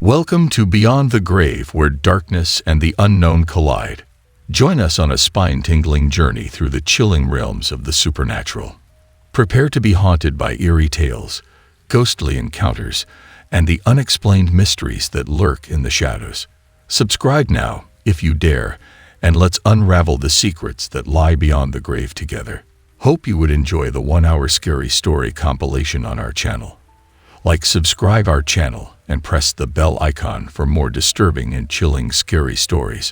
Welcome to Beyond the Grave, where darkness and the unknown collide. Join us on a spine-tingling journey through the chilling realms of the supernatural. Prepare to be haunted by eerie tales, ghostly encounters, and the unexplained mysteries that lurk in the shadows. Subscribe now, if you dare, and let's unravel the secrets that lie beyond the grave together. Hope you would enjoy the 1-hour scary story compilation on our channel. Subscribe our channel, and press the bell icon for more disturbing and chilling scary stories.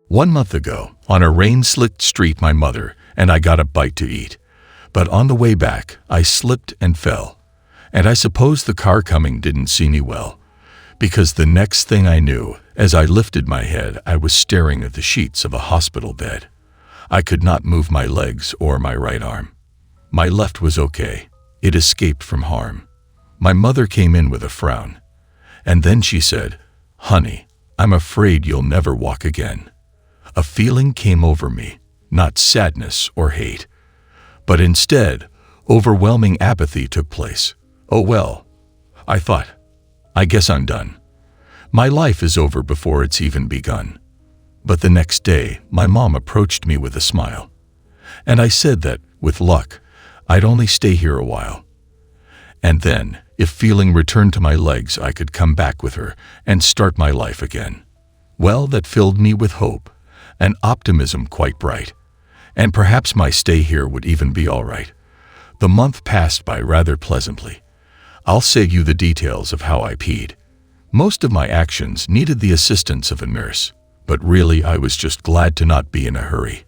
One month ago, on a rain-slicked street, my mother and I got a bite to eat. But on the way back, I slipped and fell. And I suppose the car coming didn't see me well, because the next thing I knew, as I lifted my head, I was staring at the sheets of a hospital bed. I could not move my legs or my right arm. My left was okay. It escaped from harm. My mother came in with a frown. And then she said, "Honey, I'm afraid you'll never walk again." A feeling came over me, not sadness or hate, but instead, overwhelming apathy took place. Oh well, I thought, I guess I'm done. My life is over before it's even begun. But the next day, my mom approached me with a smile. And I said that, with luck, I'd only stay here a while. And then, if feeling returned to my legs, I could come back with her and start my life again. Well, that filled me with hope, and optimism quite bright. And perhaps my stay here would even be all right. The month passed by rather pleasantly. I'll save you the details of how I peed. Most of my actions needed the assistance of a nurse, but really I was just glad to not be in a hurry.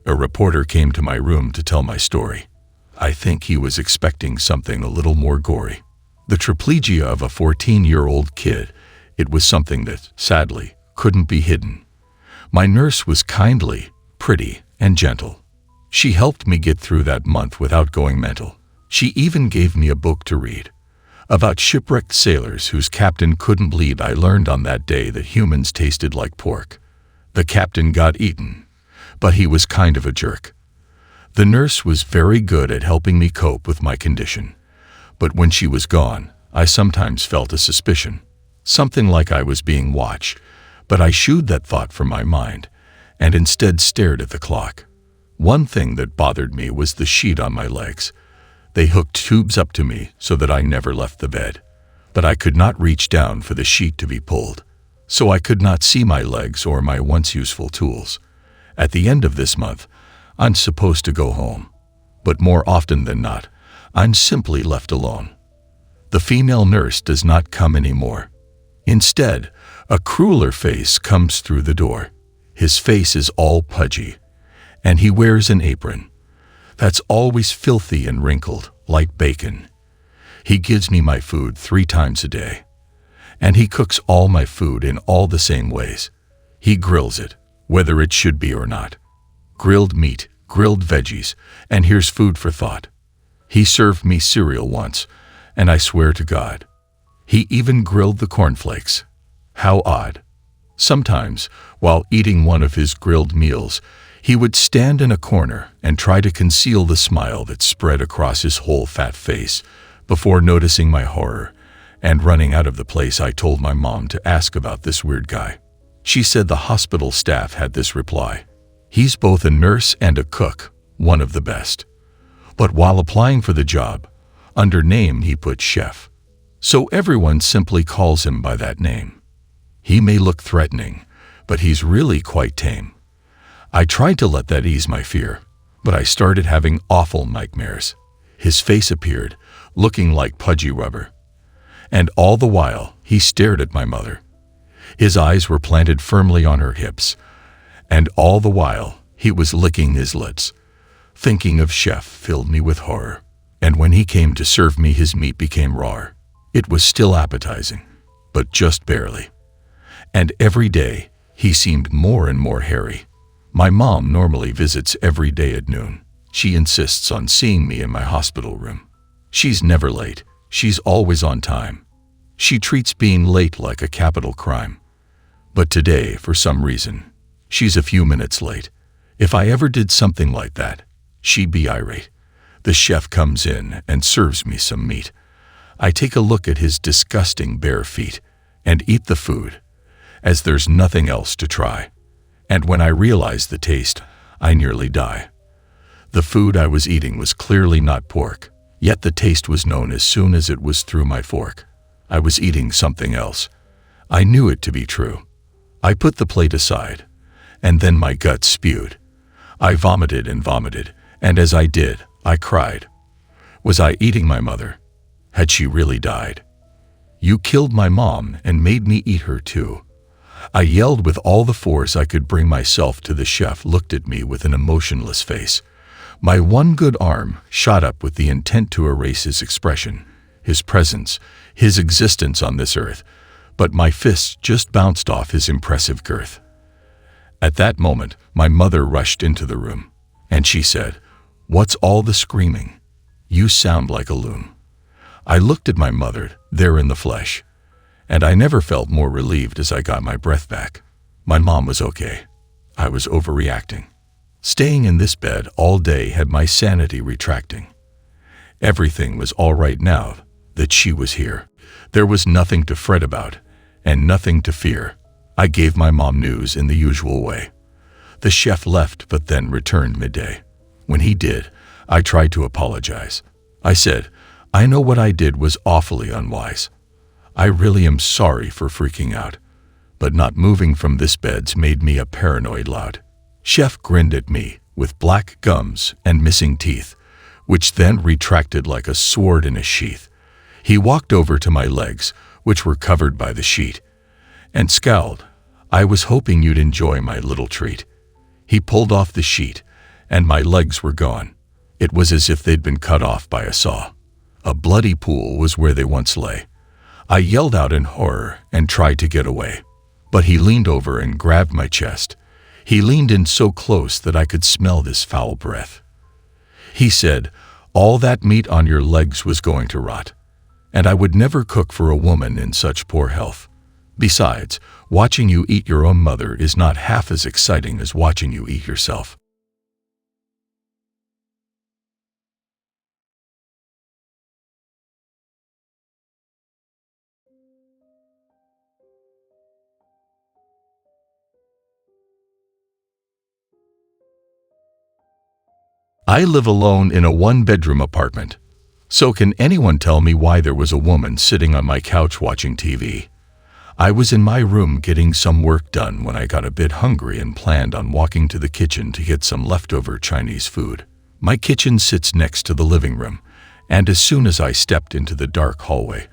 A reporter came to my room to tell my story. I think he was expecting something a little more gory. The triplegia of a 14-year-old kid, it was something that, sadly, couldn't be hidden. My nurse was kindly, pretty, and gentle. She helped me get through that month without going mental. She even gave me a book to read about shipwrecked sailors whose captain couldn't bleed. I learned on that day that humans tasted like pork. The captain got eaten, but he was kind of a jerk. The nurse was very good at helping me cope with my condition, but when she was gone, I sometimes felt a suspicion, something like I was being watched, but I shooed that thought from my mind and instead stared at the clock. One thing that bothered me was the sheet on my legs. They hooked tubes up to me so that I never left the bed, but I could not reach down for the sheet to be pulled, so I could not see my legs or my once useful tools. At the end of this month, I'm supposed to go home, but more often than not, I'm simply left alone. The female nurse does not come anymore. Instead, a crueler face comes through the door. His face is all pudgy, and he wears an apron that's always filthy and wrinkled, like bacon. He gives me my food 3 times a day, and he cooks all my food in all the same ways. He grills it, whether it should be or not. Grilled meat, grilled veggies, and here's food for thought. He served me cereal once, and I swear to God, he even grilled the cornflakes. How odd. Sometimes, while eating one of his grilled meals, he would stand in a corner and try to conceal the smile that spread across his whole fat face. Before noticing my horror and running out of the place, I told my mom to ask about this weird guy. She said the hospital staff had this reply: "He's both a nurse and a cook, one of the best." But while applying for the job, under name he put chef. So everyone simply calls him by that name. He may look threatening, but he's really quite tame. I tried to let that ease my fear, but I started having awful nightmares. His face appeared, looking like pudgy rubber. And all the while, he stared at my mother. His eyes were planted firmly on her hips, and all the while, he was licking his lips. Thinking of chef filled me with horror, and when he came to serve me, his meat became raw. It was still appetizing, but just barely. And every day, he seemed more and more hairy. My mom normally visits every day at noon. She insists on seeing me in my hospital room. She's never late. She's always on time. She treats being late like a capital crime. But today, for some reason, she's a few minutes late. If I ever did something like that, she'd be irate. The chef comes in and serves me some meat. I take a look at his disgusting bare feet and eat the food, as there's nothing else to try. And when I realize the taste, I nearly die. The food I was eating was clearly not pork, yet the taste was known as soon as it was through my fork. I was eating something else. I knew it to be true. I put the plate aside, and then my guts spewed. I vomited and vomited, and as I did, I cried. Was I eating my mother? Had she really died? You killed my mom and made me eat her too. I yelled with all the force I could bring myself to the chef looked at me with an emotionless face. My one good arm shot up with the intent to erase his expression, his presence, his existence on this earth, but my fist just bounced off his impressive girth. At that moment, my mother rushed into the room, and she said, "What's all the screaming? You sound like a loon." I looked at my mother, there in the flesh, and I never felt more relieved as I got my breath back. My mom was okay. I was overreacting. Staying in this bed all day had my sanity retracting. Everything was all right now that she was here. There was nothing to fret about and nothing to fear. I gave my mom news in the usual way. The chef left but then returned midday. When he did, I tried to apologize. I said, "I know what I did was awfully unwise. I really am sorry for freaking out, but not moving from this bed's made me a paranoid lout." Chef grinned at me with black gums and missing teeth, which then retracted like a sword in a sheath. He walked over to my legs, which were covered by the sheet, and scowled. "I was hoping you'd enjoy my little treat." He pulled off the sheet, and my legs were gone. It was as if they'd been cut off by a saw. A bloody pool was where they once lay. I yelled out in horror and tried to get away, but he leaned over and grabbed my chest. He leaned in so close that I could smell this foul breath. He said, "All that meat on your legs was going to rot, and I would never cook for a woman in such poor health. Besides, watching you eat your own mother is not half as exciting as watching you eat yourself." I live alone in a one-bedroom apartment. So can anyone tell me why there was a woman sitting on my couch watching TV? I was in my room getting some work done when I got a bit hungry and planned on walking to the kitchen to get some leftover Chinese food. My kitchen sits next to the living room, and as soon as I stepped into the dark hallway,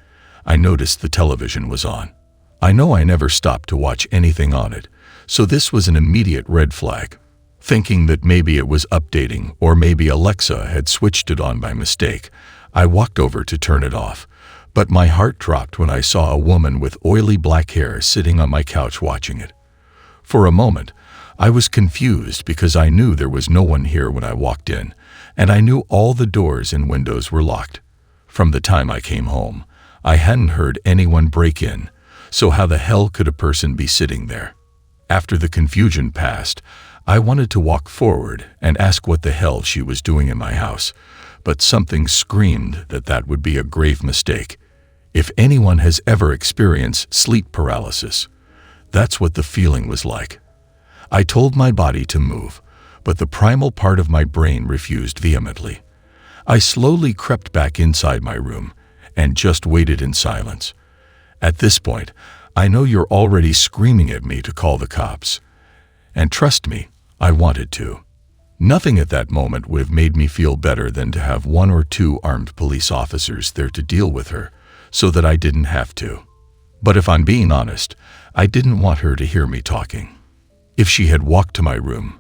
I noticed the television was on. I know I never stopped to watch anything on it, so this was an immediate red flag. Thinking that maybe it was updating or maybe Alexa had switched it on by mistake, I walked over to turn it off, but my heart dropped when I saw a woman with oily black hair sitting on my couch watching it. For a moment, I was confused because I knew there was no one here when I walked in, and I knew all the doors and windows were locked. From the time I came home, I hadn't heard anyone break in, so how the hell could a person be sitting there? After the confusion passed, I wanted to walk forward and ask what the hell she was doing in my house, but something screamed that that would be a grave mistake. If anyone has ever experienced sleep paralysis, that's what the feeling was like. I told my body to move, but the primal part of my brain refused vehemently. I slowly crept back inside my room and just waited in silence. At this point, I know you're already screaming at me to call the cops. And trust me, I wanted to. Nothing at that moment would have made me feel better than to have one or two armed police officers there to deal with her, so that I didn't have to. But if I'm being honest, I didn't want her to hear me talking. If she had walked to my room,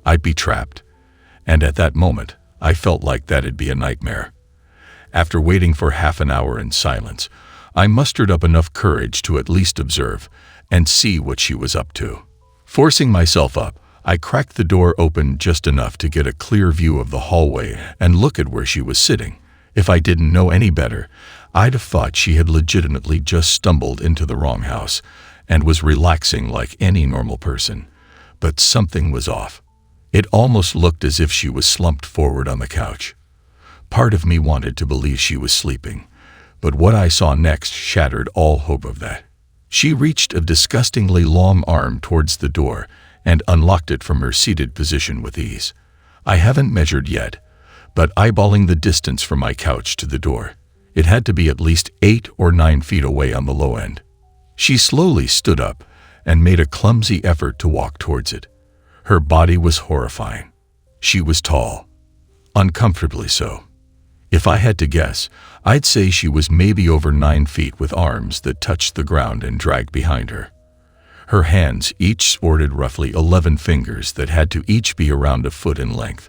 I'd be trapped. And at that moment, I felt like that'd be a nightmare. After waiting for half an hour in silence, I mustered up enough courage to at least observe and see what she was up to. Forcing myself up, I cracked the door open just enough to get a clear view of the hallway and look at where she was sitting. If I didn't know any better, I'd have thought she had legitimately just stumbled into the wrong house and was relaxing like any normal person. But something was off. It almost looked as if she was slumped forward on the couch. Part of me wanted to believe she was sleeping, but what I saw next shattered all hope of that. She reached a disgustingly long arm towards the door and unlocked it from her seated position with ease. I haven't measured yet, but eyeballing the distance from my couch to the door, it had to be at least 8 or 9 feet away on the low end. She slowly stood up and made a clumsy effort to walk towards it. Her body was horrifying. She was tall, uncomfortably so. If I had to guess, I'd say she was maybe over 9 feet with arms that touched the ground and dragged behind her. Her hands each sported roughly 11 fingers that had to each be around a foot in length.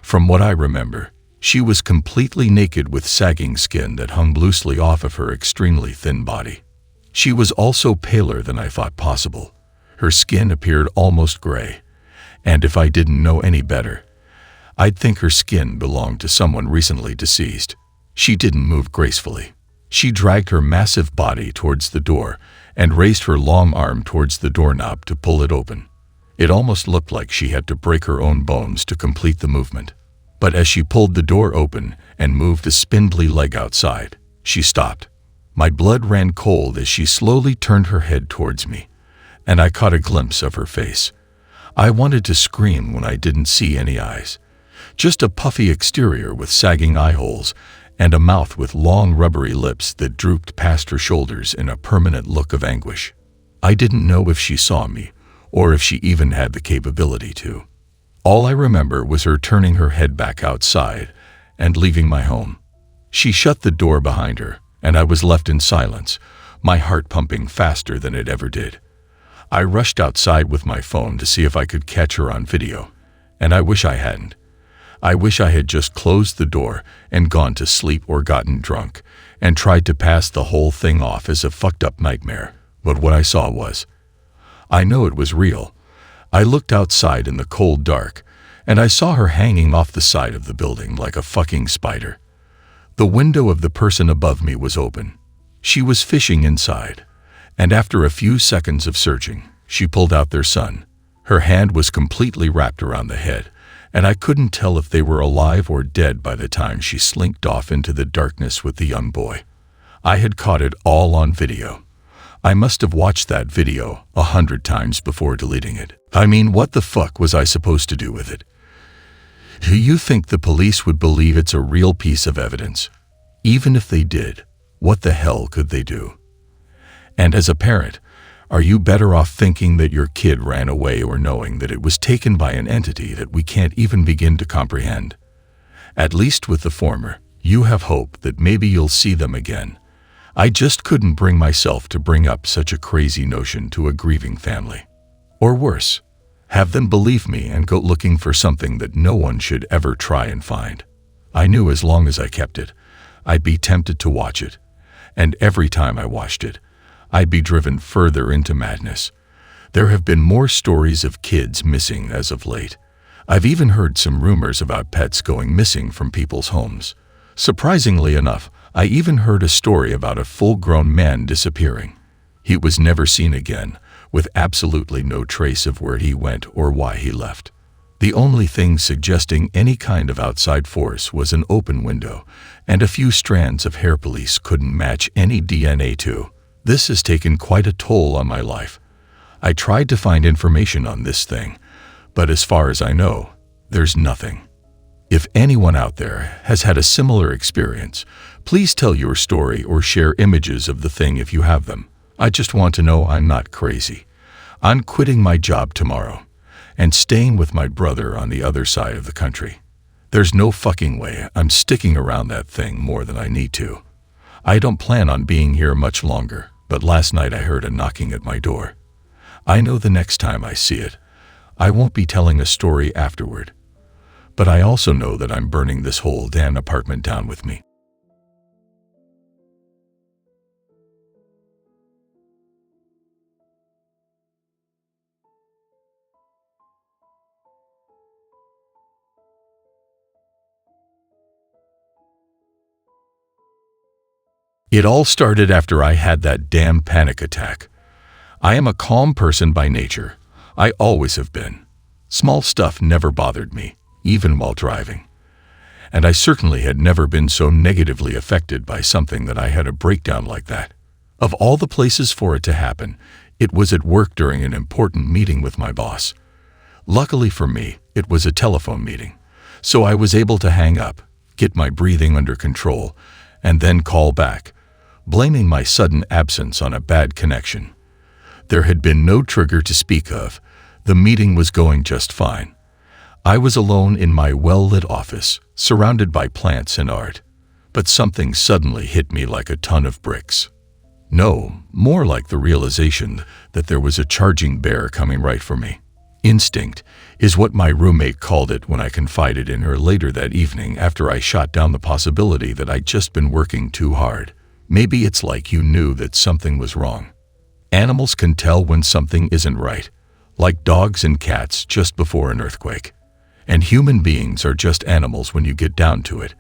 From what I remember, she was completely naked with sagging skin that hung loosely off of her extremely thin body. She was also paler than I thought possible. Her skin appeared almost gray, and if I didn't know any better, I'd think her skin belonged to someone recently deceased. She didn't move gracefully. She dragged her massive body towards the door and raised her long arm towards the doorknob to pull it open. It almost looked like she had to break her own bones to complete the movement. But as she pulled the door open and moved a spindly leg outside, she stopped. My blood ran cold as she slowly turned her head towards me, and I caught a glimpse of her face. I wanted to scream when I didn't see any eyes. Just a puffy exterior with sagging eye holes and a mouth with long rubbery lips that drooped past her shoulders in a permanent look of anguish. I didn't know if she saw me or if she even had the capability to. All I remember was her turning her head back outside and leaving my home. She shut the door behind her, and I was left in silence, my heart pumping faster than it ever did. I rushed outside with my phone to see if I could catch her on video, and I wish I hadn't. I wish I had just closed the door and gone to sleep or gotten drunk and tried to pass the whole thing off as a fucked up nightmare. But what I saw was, I know it was real. I looked outside in the cold dark, and I saw her hanging off the side of the building like a fucking spider. The window of the person above me was open. She was fishing inside, and after a few seconds of searching, she pulled out their son. Her hand was completely wrapped around the head, and I couldn't tell if they were alive or dead by the time she slinked off into the darkness with the young boy. I had caught it all on video. I must have watched that video 100 times before deleting it. I mean, what the fuck was I supposed to do with it? Do you think the police would believe it's a real piece of evidence? Even if they did, what the hell could they do? And as a parent, are you better off thinking that your kid ran away or knowing that it was taken by an entity that we can't even begin to comprehend? At least with the former, you have hope that maybe you'll see them again. I just couldn't bring myself to bring up such a crazy notion to a grieving family. Or worse, have them believe me and go looking for something that no one should ever try and find. I knew as long as I kept it, I'd be tempted to watch it, and every time I watched it, I'd be driven further into madness. There have been more stories of kids missing as of late. I've even heard some rumors about pets going missing from people's homes. Surprisingly enough, I even heard a story about a full-grown man disappearing. He was never seen again, with absolutely no trace of where he went or why he left. The only thing suggesting any kind of outside force was an open window, and a few strands of hair police couldn't match any DNA to. This has taken quite a toll on my life. I tried to find information on this thing, but as far as I know, there's nothing. If anyone out there has had a similar experience, please tell your story or share images of the thing if you have them. I just want to know I'm not crazy. I'm quitting my job tomorrow and staying with my brother on the other side of the country. There's no fucking way I'm sticking around that thing more than I need to. I don't plan on being here much longer, but last night I heard a knocking at my door. I know the next time I see it, I won't be telling a story afterward. But I also know that I'm burning this whole damn apartment down with me. It all started after I had that damn panic attack. I am a calm person by nature. I always have been. Small stuff never bothered me, even while driving. and I certainly had never been so negatively affected by something that I had a breakdown like that. Of all the places for it to happen, it was at work during an important meeting with my boss. Luckily for me, it was a telephone meeting, so I was able to hang up, get my breathing under control, and then call back, blaming my sudden absence on a bad connection. There had been no trigger to speak of. The meeting was going just fine. I was alone in my well-lit office, surrounded by plants and art, but something suddenly hit me like a ton of bricks. No, more like the realization that there was a charging bear coming right for me. Instinct is what my roommate called it when I confided in her later that evening after I shot down the possibility that I'd just been working too hard. Maybe it's like you knew that something was wrong. Animals can tell when something isn't right, like dogs and cats just before an earthquake. And human beings are just animals when you get down to it,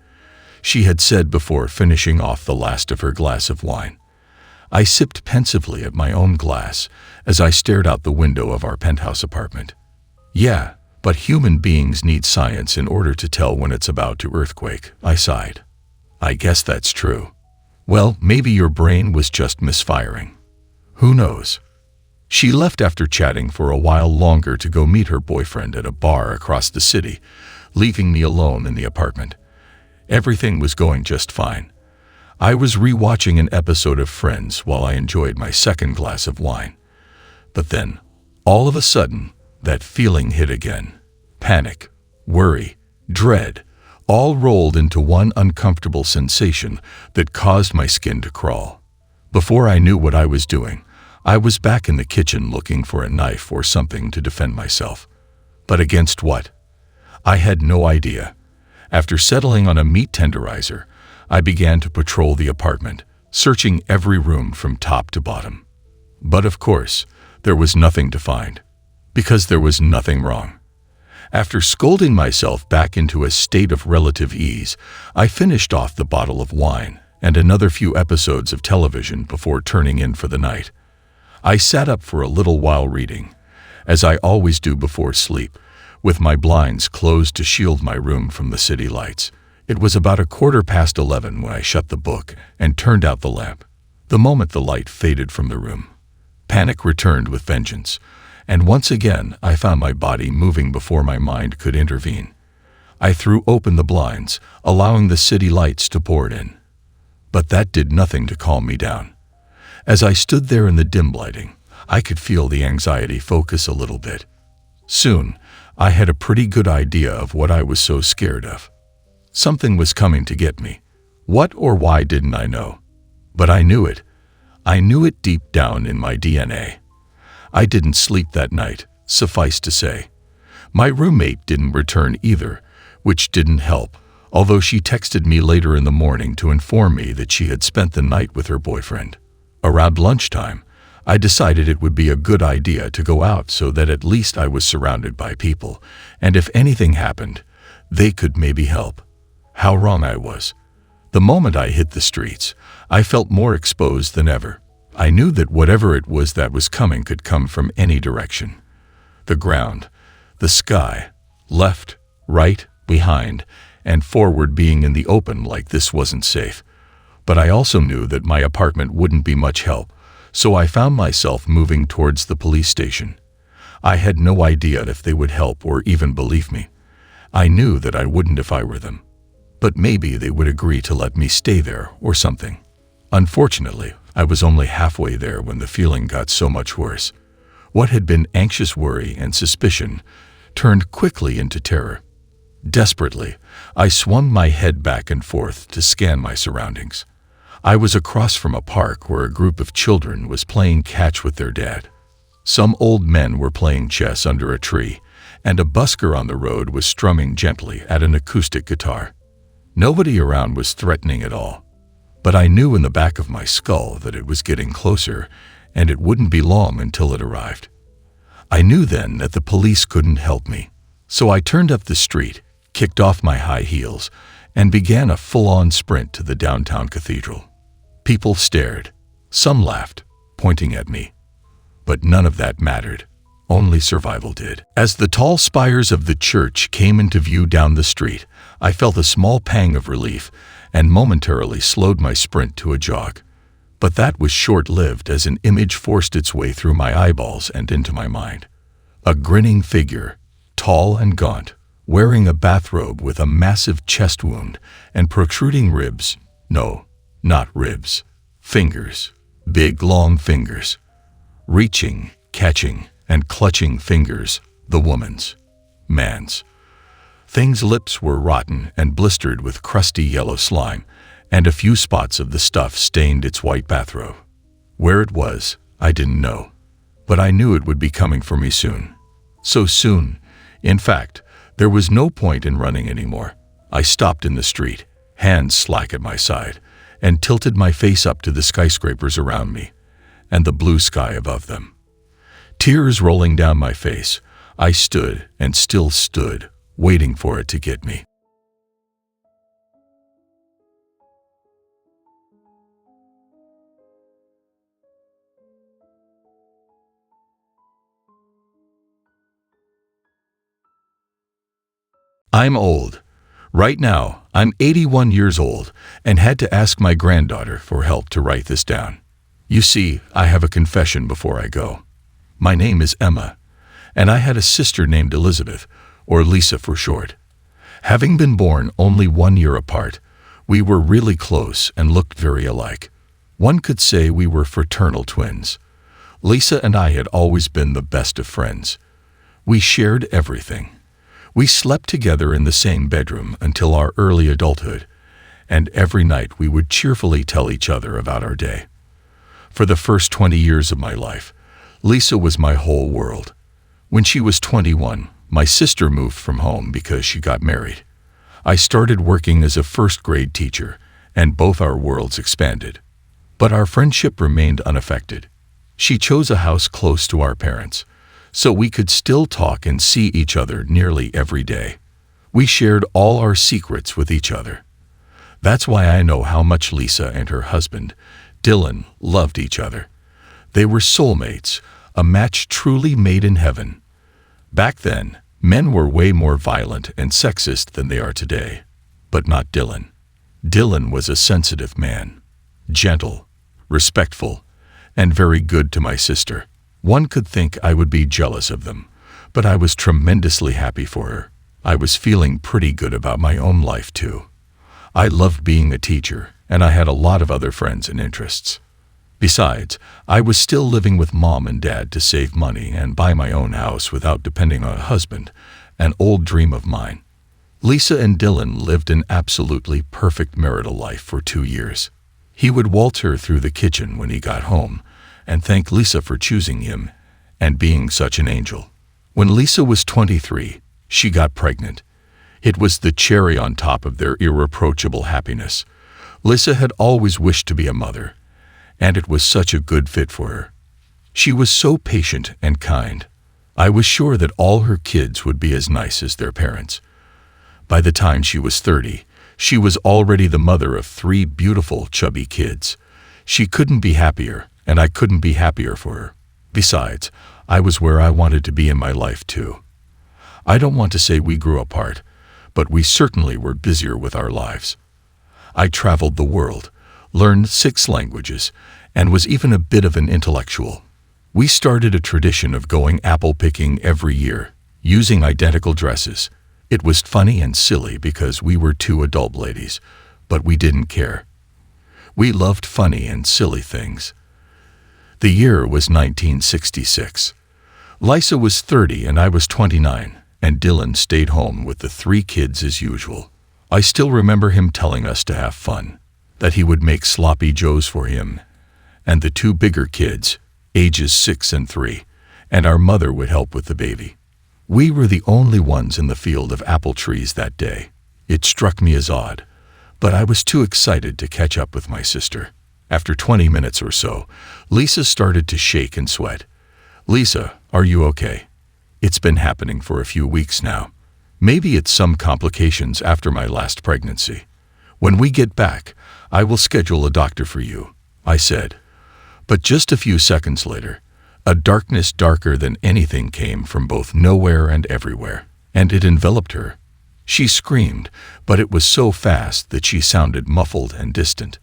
she had said before finishing off the last of her glass of wine. I sipped pensively at my own glass as I stared out the window of our penthouse apartment. Yeah, but human beings need science in order to tell when it's about to earthquake, I sighed. I guess that's true. Well, maybe your brain was just misfiring. Who knows? She left after chatting for a while longer to go meet her boyfriend at a bar across the city, leaving me alone in the apartment. Everything was going just fine. I was rewatching an episode of Friends while I enjoyed my second glass of wine. But then, all of a sudden, that feeling hit again. Panic, worry, dread, all rolled into one uncomfortable sensation that caused my skin to crawl. Before I knew what I was doing, I was back in the kitchen looking for a knife or something to defend myself. But against what? I had no idea. After settling on a meat tenderizer, I began to patrol the apartment, searching every room from top to bottom. But of course, there was nothing to find, because there was nothing wrong. After scolding myself back into a state of relative ease, I finished off the bottle of wine and another few episodes of television before turning in for the night. I sat up for a little while reading, as I always do before sleep, with my blinds closed to shield my room from the city lights. It was about 11:15 when I shut the book and turned out the lamp. The moment the light faded from the room, panic returned with vengeance, and once again I found my body moving before my mind could intervene. I threw open the blinds, allowing the city lights to pour in. But that did nothing to calm me down. As I stood there in the dim lighting, I could feel the anxiety focus a little bit. Soon, I had a pretty good idea of what I was so scared of. Something was coming to get me. What or why didn't I know? But I knew it. I knew it deep down in my DNA. I didn't sleep that night, suffice to say. My roommate didn't return either, which didn't help, although she texted me later in the morning to inform me that she had spent the night with her boyfriend. Around lunchtime, I decided it would be a good idea to go out so that at least I was surrounded by people, and if anything happened, they could maybe help. How wrong I was. The moment I hit the streets, I felt more exposed than ever. I knew that whatever it was that was coming could come from any direction. The ground, the sky, left, right, behind, and forward being in the open like this wasn't safe. But I also knew that my apartment wouldn't be much help, so I found myself moving towards the police station. I had no idea if they would help or even believe me. I knew that I wouldn't if I were them. But maybe they would agree to let me stay there or something. Unfortunately, I was only halfway there when the feeling got so much worse. What had been anxious worry and suspicion turned quickly into terror. Desperately, I swung my head back and forth to scan my surroundings. I was across from a park where a group of children was playing catch with their dad. Some old men were playing chess under a tree, and a busker on the road was strumming gently at an acoustic guitar. Nobody around was threatening at all, but I knew in the back of my skull that it was getting closer, and it wouldn't be long until it arrived. I knew then that the police couldn't help me, so I turned up the street, kicked off my high heels, and began a full-on sprint to the downtown cathedral. People stared. Some laughed, pointing at me. But none of that mattered. Only survival did. As the tall spires of the church came into view down the street, I felt a small pang of relief and momentarily slowed my sprint to a jog. But that was short-lived as an image forced its way through my eyeballs and into my mind. A grinning figure, tall and gaunt, wearing a bathrobe with a massive chest wound and protruding ribs. No, not ribs. Fingers. Big, long fingers. Reaching, catching, and clutching fingers. The woman's. Man's. Thing's lips were rotten and blistered with crusty yellow slime, and a few spots of the stuff stained its white bathrobe. Where it was, I didn't know. But I knew it would be coming for me soon. So soon, in fact, there was no point in running anymore. I stopped in the street, hands slack at my side, and tilted my face up to the skyscrapers around me and the blue sky above them. Tears rolling down my face, I stood and still stood, waiting for it to get me. I'm old. Right now, I'm 81 years old and had to ask my granddaughter for help to write this down. You see, I have a confession before I go. My name is Emma, and I had a sister named Elizabeth, or Lisa for short. Having been born only 1 year apart, we were really close and looked very alike. One could say we were fraternal twins. Lisa and I had always been the best of friends. We shared everything. We slept together in the same bedroom until our early adulthood, and every night we would cheerfully tell each other about our day. For the first 20 years of my life, Lisa was my whole world. When she was 21, my sister moved from home because she got married. I started working as a first-grade teacher, and both our worlds expanded. But our friendship remained unaffected. She chose a house close to our parents, so we could still talk and see each other nearly every day. We shared all our secrets with each other. That's why I know how much Lisa and her husband, Dylan, loved each other. They were soulmates, a match truly made in heaven. Back then, men were way more violent and sexist than they are today. But not Dylan. Dylan was a sensitive man, gentle, respectful, and very good to my sister. One could think I would be jealous of them, but I was tremendously happy for her. I was feeling pretty good about my own life too. I loved being a teacher, and I had a lot of other friends and interests. Besides, I was still living with Mom and Dad to save money and buy my own house without depending on a husband, an old dream of mine. Lisa and Dylan lived an absolutely perfect marital life for 2 years. He would waltz her through the kitchen when he got home, and thank Lisa for choosing him and being such an angel. When Lisa was 23, she got pregnant. It was the cherry on top of their irreproachable happiness. Lisa had always wished to be a mother, and it was such a good fit for her. She was so patient and kind. I was sure that all her kids would be as nice as their parents. By the time she was 30, she was already the mother of 3 beautiful, chubby kids. She couldn't be happier, and I couldn't be happier for her. Besides, I was where I wanted to be in my life too. I don't want to say we grew apart, but we certainly were busier with our lives. I traveled the world, learned 6 languages, and was even a bit of an intellectual. We started a tradition of going apple picking every year, using identical dresses. It was funny and silly because we were 2 adult ladies, but we didn't care. We loved funny and silly things. The year was 1966. Lisa was 30 and I was 29, and Dylan stayed home with the 3 kids as usual. I still remember him telling us to have fun, that he would make sloppy joes for him, and the 2 bigger kids, ages 6 and 3, and our mother would help with the baby. We were the only ones in the field of apple trees that day. It struck me as odd, but I was too excited to catch up with my sister. After 20 minutes or so, Lisa started to shake and sweat. "Lisa, are you okay? It's been happening for a few weeks now. Maybe it's some complications after my last pregnancy. When we get back, I will schedule a doctor for you," I said. But just a few seconds later, a darkness darker than anything came from both nowhere and everywhere, and it enveloped her. She screamed, but it was so fast that she sounded muffled and distant.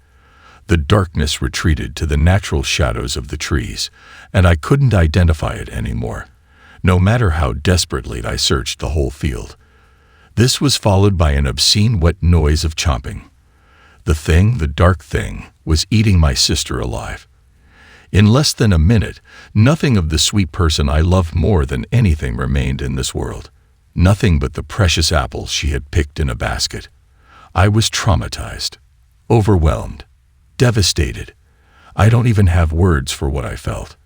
The darkness retreated to the natural shadows of the trees, and I couldn't identify it anymore, no matter how desperately I searched the whole field. This was followed by an obscene wet noise of chomping. The dark thing, was eating my sister alive. In less than a minute, nothing of the sweet person I loved more than anything remained in this world. Nothing but the precious apples she had picked in a basket. I was traumatized, overwhelmed, devastated. I don't even have words for what I felt.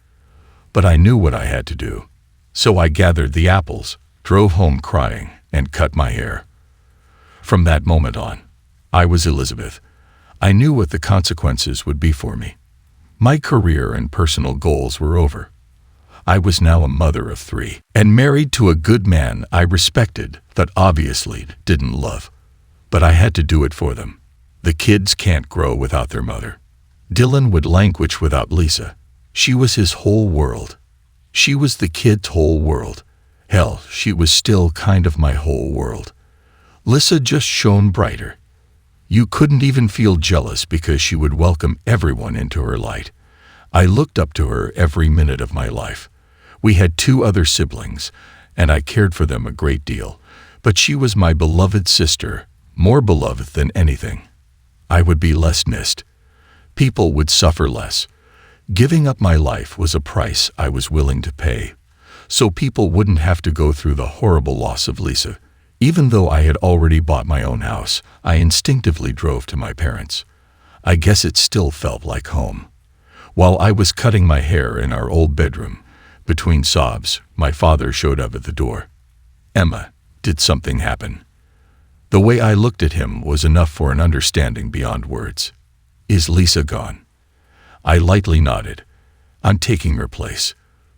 But I knew what I had to do. So I gathered the apples, drove home crying, and cut my hair. From that moment on, I was Elizabeth. I knew what the consequences would be for me. My career and personal goals were over. I was now a mother of 3, and married to a good man I respected that obviously didn't love. But I had to do it for them. The kids can't grow without their mother. Dylan would languish without Lisa. She was his whole world. She was the kid's whole world. Hell, she was still kind of my whole world. Lisa just shone brighter. You couldn't even feel jealous because she would welcome everyone into her light. I looked up to her every minute of my life. We had 2 other siblings, and I cared for them a great deal, but she was my beloved sister, more beloved than anything. I would be less missed. People would suffer less. Giving up my life was a price I was willing to pay, so people wouldn't have to go through the horrible loss of Lisa. Even though I had already bought my own house, I instinctively drove to my parents'. I guess it still felt like home. While I was cutting my hair in our old bedroom, between sobs, my father showed up at the door. "Emma, did something happen?" The way I looked at him was enough for an understanding beyond words. "Is Lisa gone?" I lightly nodded. "I'm taking her place.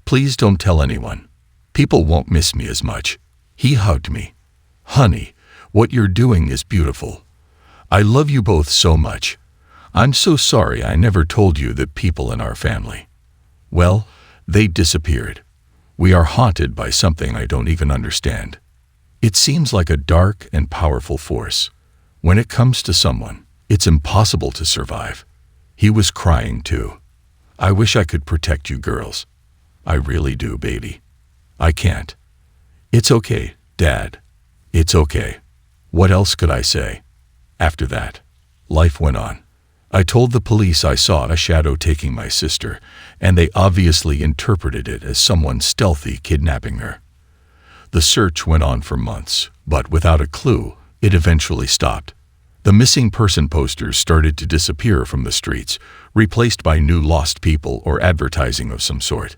Please don't tell anyone. People won't miss me as much." He hugged me. "Honey, what you're doing is beautiful. I love you both so much. I'm so sorry I never told you that people in our family. Well, they disappeared. We are haunted by something I don't even understand. It seems like a dark and powerful force. When it comes to someone, it's impossible to survive." He was crying too. "I wish I could protect you girls. I really do, baby. I can't." "It's okay, Dad. It's okay." What else could I say? After that, life went on. I told the police I saw a shadow taking my sister, and they obviously interpreted it as someone stealthy kidnapping her. The search went on for months, but without a clue, it eventually stopped. The missing person posters started to disappear from the streets, replaced by new lost people or advertising of some sort.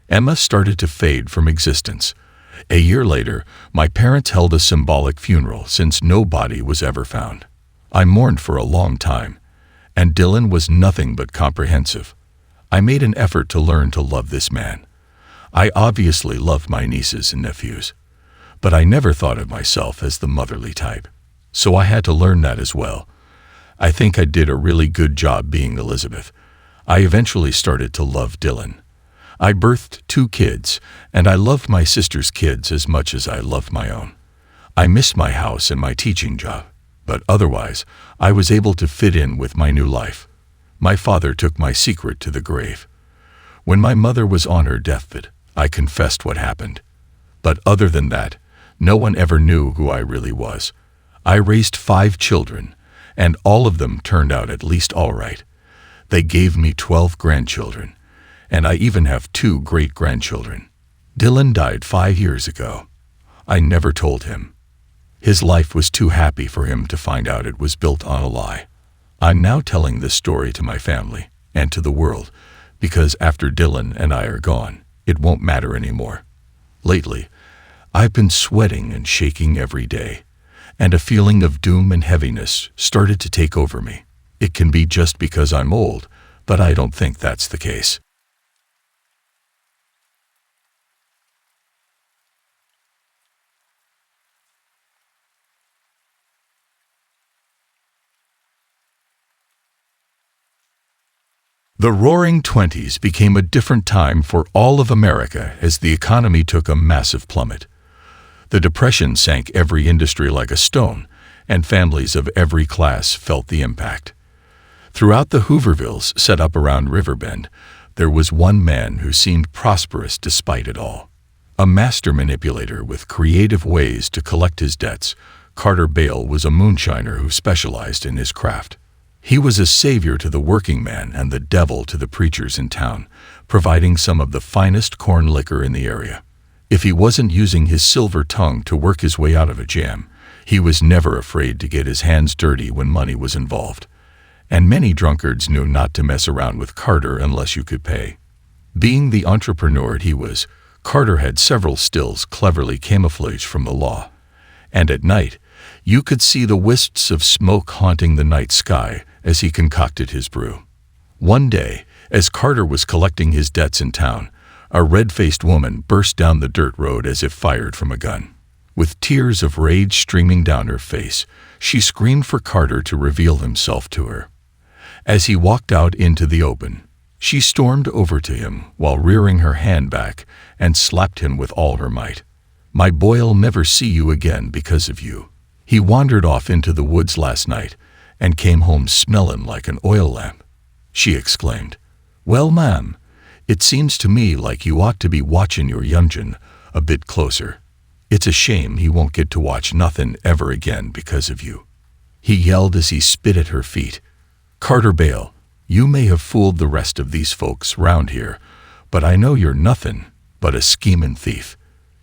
Emma started to fade from existence. A year later, my parents held a symbolic funeral since no body was ever found. I mourned for a long time, and Dylan was nothing but comprehensive. I made an effort to learn to love this man. I obviously loved my nieces and nephews, but I never thought of myself as the motherly type. So I had to learn that as well. I think I did a really good job being Elizabeth. I eventually started to love Dylan. I birthed 2 kids, and I loved my sister's kids as much as I loved my own. I missed my house and my teaching job, but otherwise, I was able to fit in with my new life. My father took my secret to the grave. When my mother was on her deathbed, I confessed what happened. But other than that, no one ever knew who I really was. I raised 5 children, and all of them turned out at least all right. They gave me 12 grandchildren, and I even have 2 great-grandchildren. Dylan died 5 years ago. I never told him. His life was too happy for him to find out it was built on a lie. I'm now telling this story to my family and to the world, because after Dylan and I are gone, it won't matter anymore. Lately, I've been sweating and shaking every day, and a feeling of doom and heaviness started to take over me. It can be just because I'm old, but I don't think that's the case. The Roaring Twenties became a different time for all of America as the economy took a massive plummet. The Depression sank every industry like a stone, and families of every class felt the impact. Throughout the Hoovervilles set up around Riverbend, there was one man who seemed prosperous despite it all. A master manipulator with creative ways to collect his debts, Carter Bale was a moonshiner who specialized in his craft. He was a savior to the working man and the devil to the preachers in town, providing some of the finest corn liquor in the area. If he wasn't using his silver tongue to work his way out of a jam, he was never afraid to get his hands dirty when money was involved. And many drunkards knew not to mess around with Carter unless you could pay. Being the entrepreneur he was, Carter had several stills cleverly camouflaged from the law. And at night, you could see the wisps of smoke haunting the night sky as he concocted his brew. One day, as Carter was collecting his debts in town, a red-faced woman burst down the dirt road as if fired from a gun. With tears of rage streaming down her face, she screamed for Carter to reveal himself to her. As he walked out into the open, she stormed over to him while rearing her hand back and slapped him with all her might. "My boy'll never see you again because of you. He wandered off into the woods last night and came home smelling like an oil lamp," she exclaimed. "Well, ma'am, it seems to me like you ought to be watching your young'un a bit closer. It's a shame he won't get to watch nothing ever again because of you," he yelled as he spit at her feet. "Carter Bale, you may have fooled the rest of these folks round here, but I know you're nothing but a schemin' thief.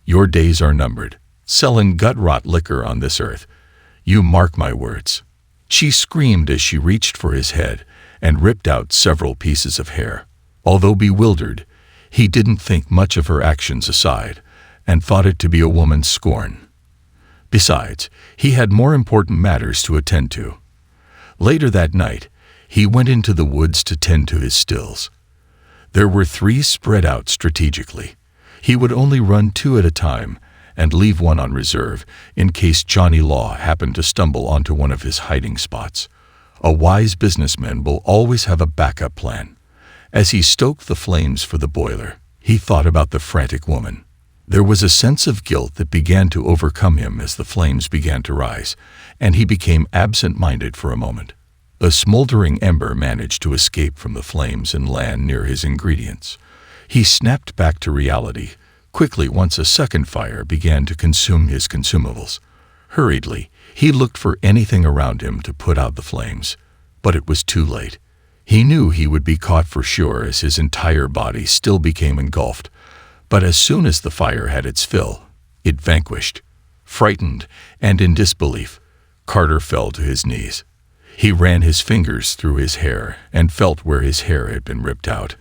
Your days are numbered, selling gut-rot liquor on this earth. You mark my words." She screamed as she reached for his head and ripped out several pieces of hair. Although bewildered, he didn't think much of her actions aside and thought it to be a woman's scorn. Besides, he had more important matters to attend to. Later that night, he went into the woods to tend to his stills. There were 3 spread out strategically. He would only run 2 at a time and leave one on reserve in case Johnny Law happened to stumble onto one of his hiding spots. A wise businessman will always have a backup plan. As he stoked the flames for the boiler, he thought about the frantic woman. There was a sense of guilt that began to overcome him as the flames began to rise, and he became absent-minded for a moment. A smoldering ember managed to escape from the flames and land near his ingredients. He snapped back to reality quickly once a second fire began to consume his consumables. Hurriedly, he looked for anything around him to put out the flames, but it was too late. He knew he would be caught for sure as his entire body still became engulfed, but as soon as the fire had its fill, it vanquished. Frightened and in disbelief, Carter fell to his knees. He ran his fingers through his hair and felt where his hair had been ripped out,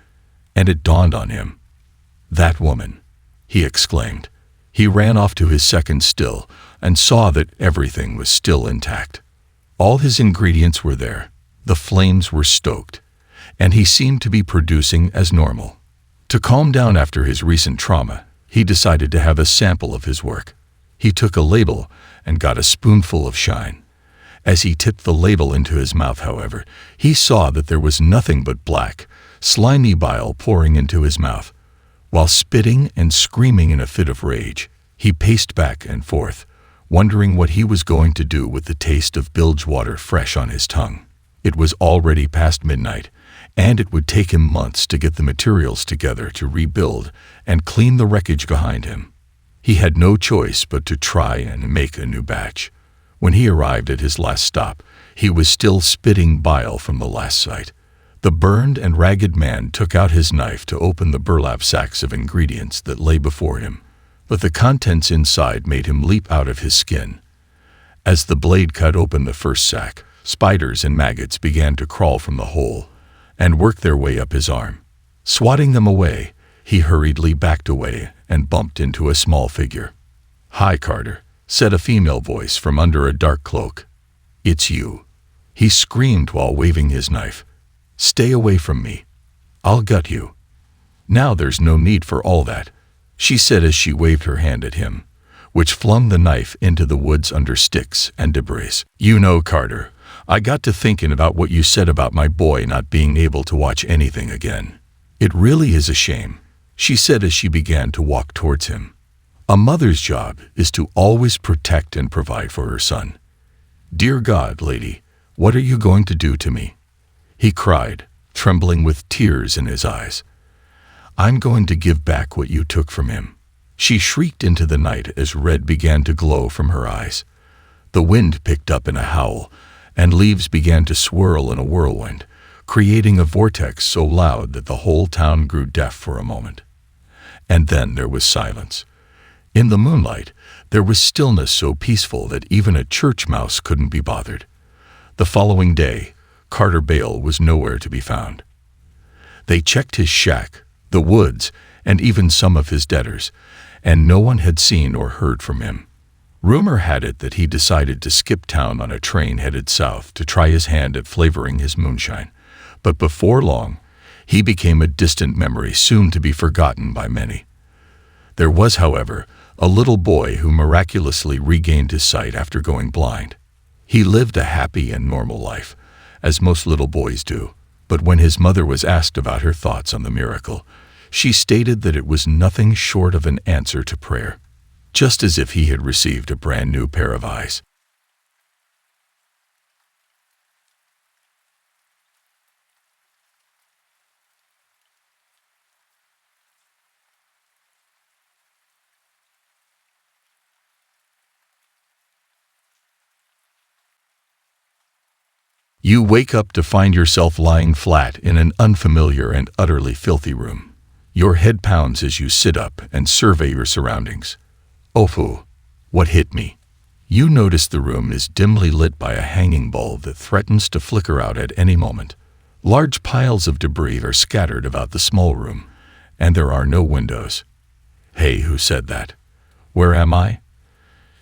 and it dawned on him. "That woman," he exclaimed. He ran off to his second still and saw that everything was still intact. All his ingredients were there, the flames were stoked, and he seemed to be producing as normal. To calm down after his recent trauma, he decided to have a sample of his work. He took a ladle and got a spoonful of shine. As he tipped the ladle into his mouth, however, he saw that there was nothing but black, slimy bile pouring into his mouth. While spitting and screaming in a fit of rage, he paced back and forth, wondering what he was going to do with the taste of bilge water fresh on his tongue. It was already past midnight, and it would take him months to get the materials together to rebuild and clean the wreckage behind him. He had no choice but to try and make a new batch. When he arrived at his last stop, he was still spitting bile from the last site. The burned and ragged man took out his knife to open the burlap sacks of ingredients that lay before him, but the contents inside made him leap out of his skin. As the blade cut open the first sack, spiders and maggots began to crawl from the hole and work their way up his arm. Swatting them away, he hurriedly backed away and bumped into a small figure. "Hi, Carter," said a female voice from under a dark cloak. "It's you," he screamed while waving his knife. "Stay away from me. I'll gut you." "Now there's no need for all that," she said as she waved her hand at him, which flung the knife into the woods under sticks and debris. "You know, Carter, I got to thinking about what you said about my boy not being able to watch anything again. It really is a shame," she said as she began to walk towards him. A mother's job is to always protect and provide for her son. "Dear God, lady, what are you going to do to me?" he cried, trembling with tears in his eyes. "I'm going to give back what you took from him." She shrieked into the night as red began to glow from her eyes. The wind picked up in a howl, and leaves began to swirl in a whirlwind, creating a vortex so loud that the whole town grew deaf for a moment. And then there was silence. In the moonlight, there was stillness so peaceful that even a church mouse couldn't be bothered. The following day, Carter Bale was nowhere to be found. They checked his shack, the woods, and even some of his debtors, and no one had seen or heard from him. Rumor had it that he decided to skip town on a train headed south to try his hand at flavoring his moonshine, but before long, he became a distant memory soon to be forgotten by many. There was, however, a little boy who miraculously regained his sight after going blind. He lived a happy and normal life, as most little boys do, but when his mother was asked about her thoughts on the miracle, she stated that it was nothing short of an answer to prayer, just as if he had received a brand new pair of eyes. You wake up to find yourself lying flat in an unfamiliar and utterly filthy room. Your head pounds as you sit up and survey your surroundings. "Ofu, what hit me?" You notice the room is dimly lit by a hanging bulb that threatens to flicker out at any moment. Large piles of debris are scattered about the small room, and there are no windows. Hey, who said that? Where am I?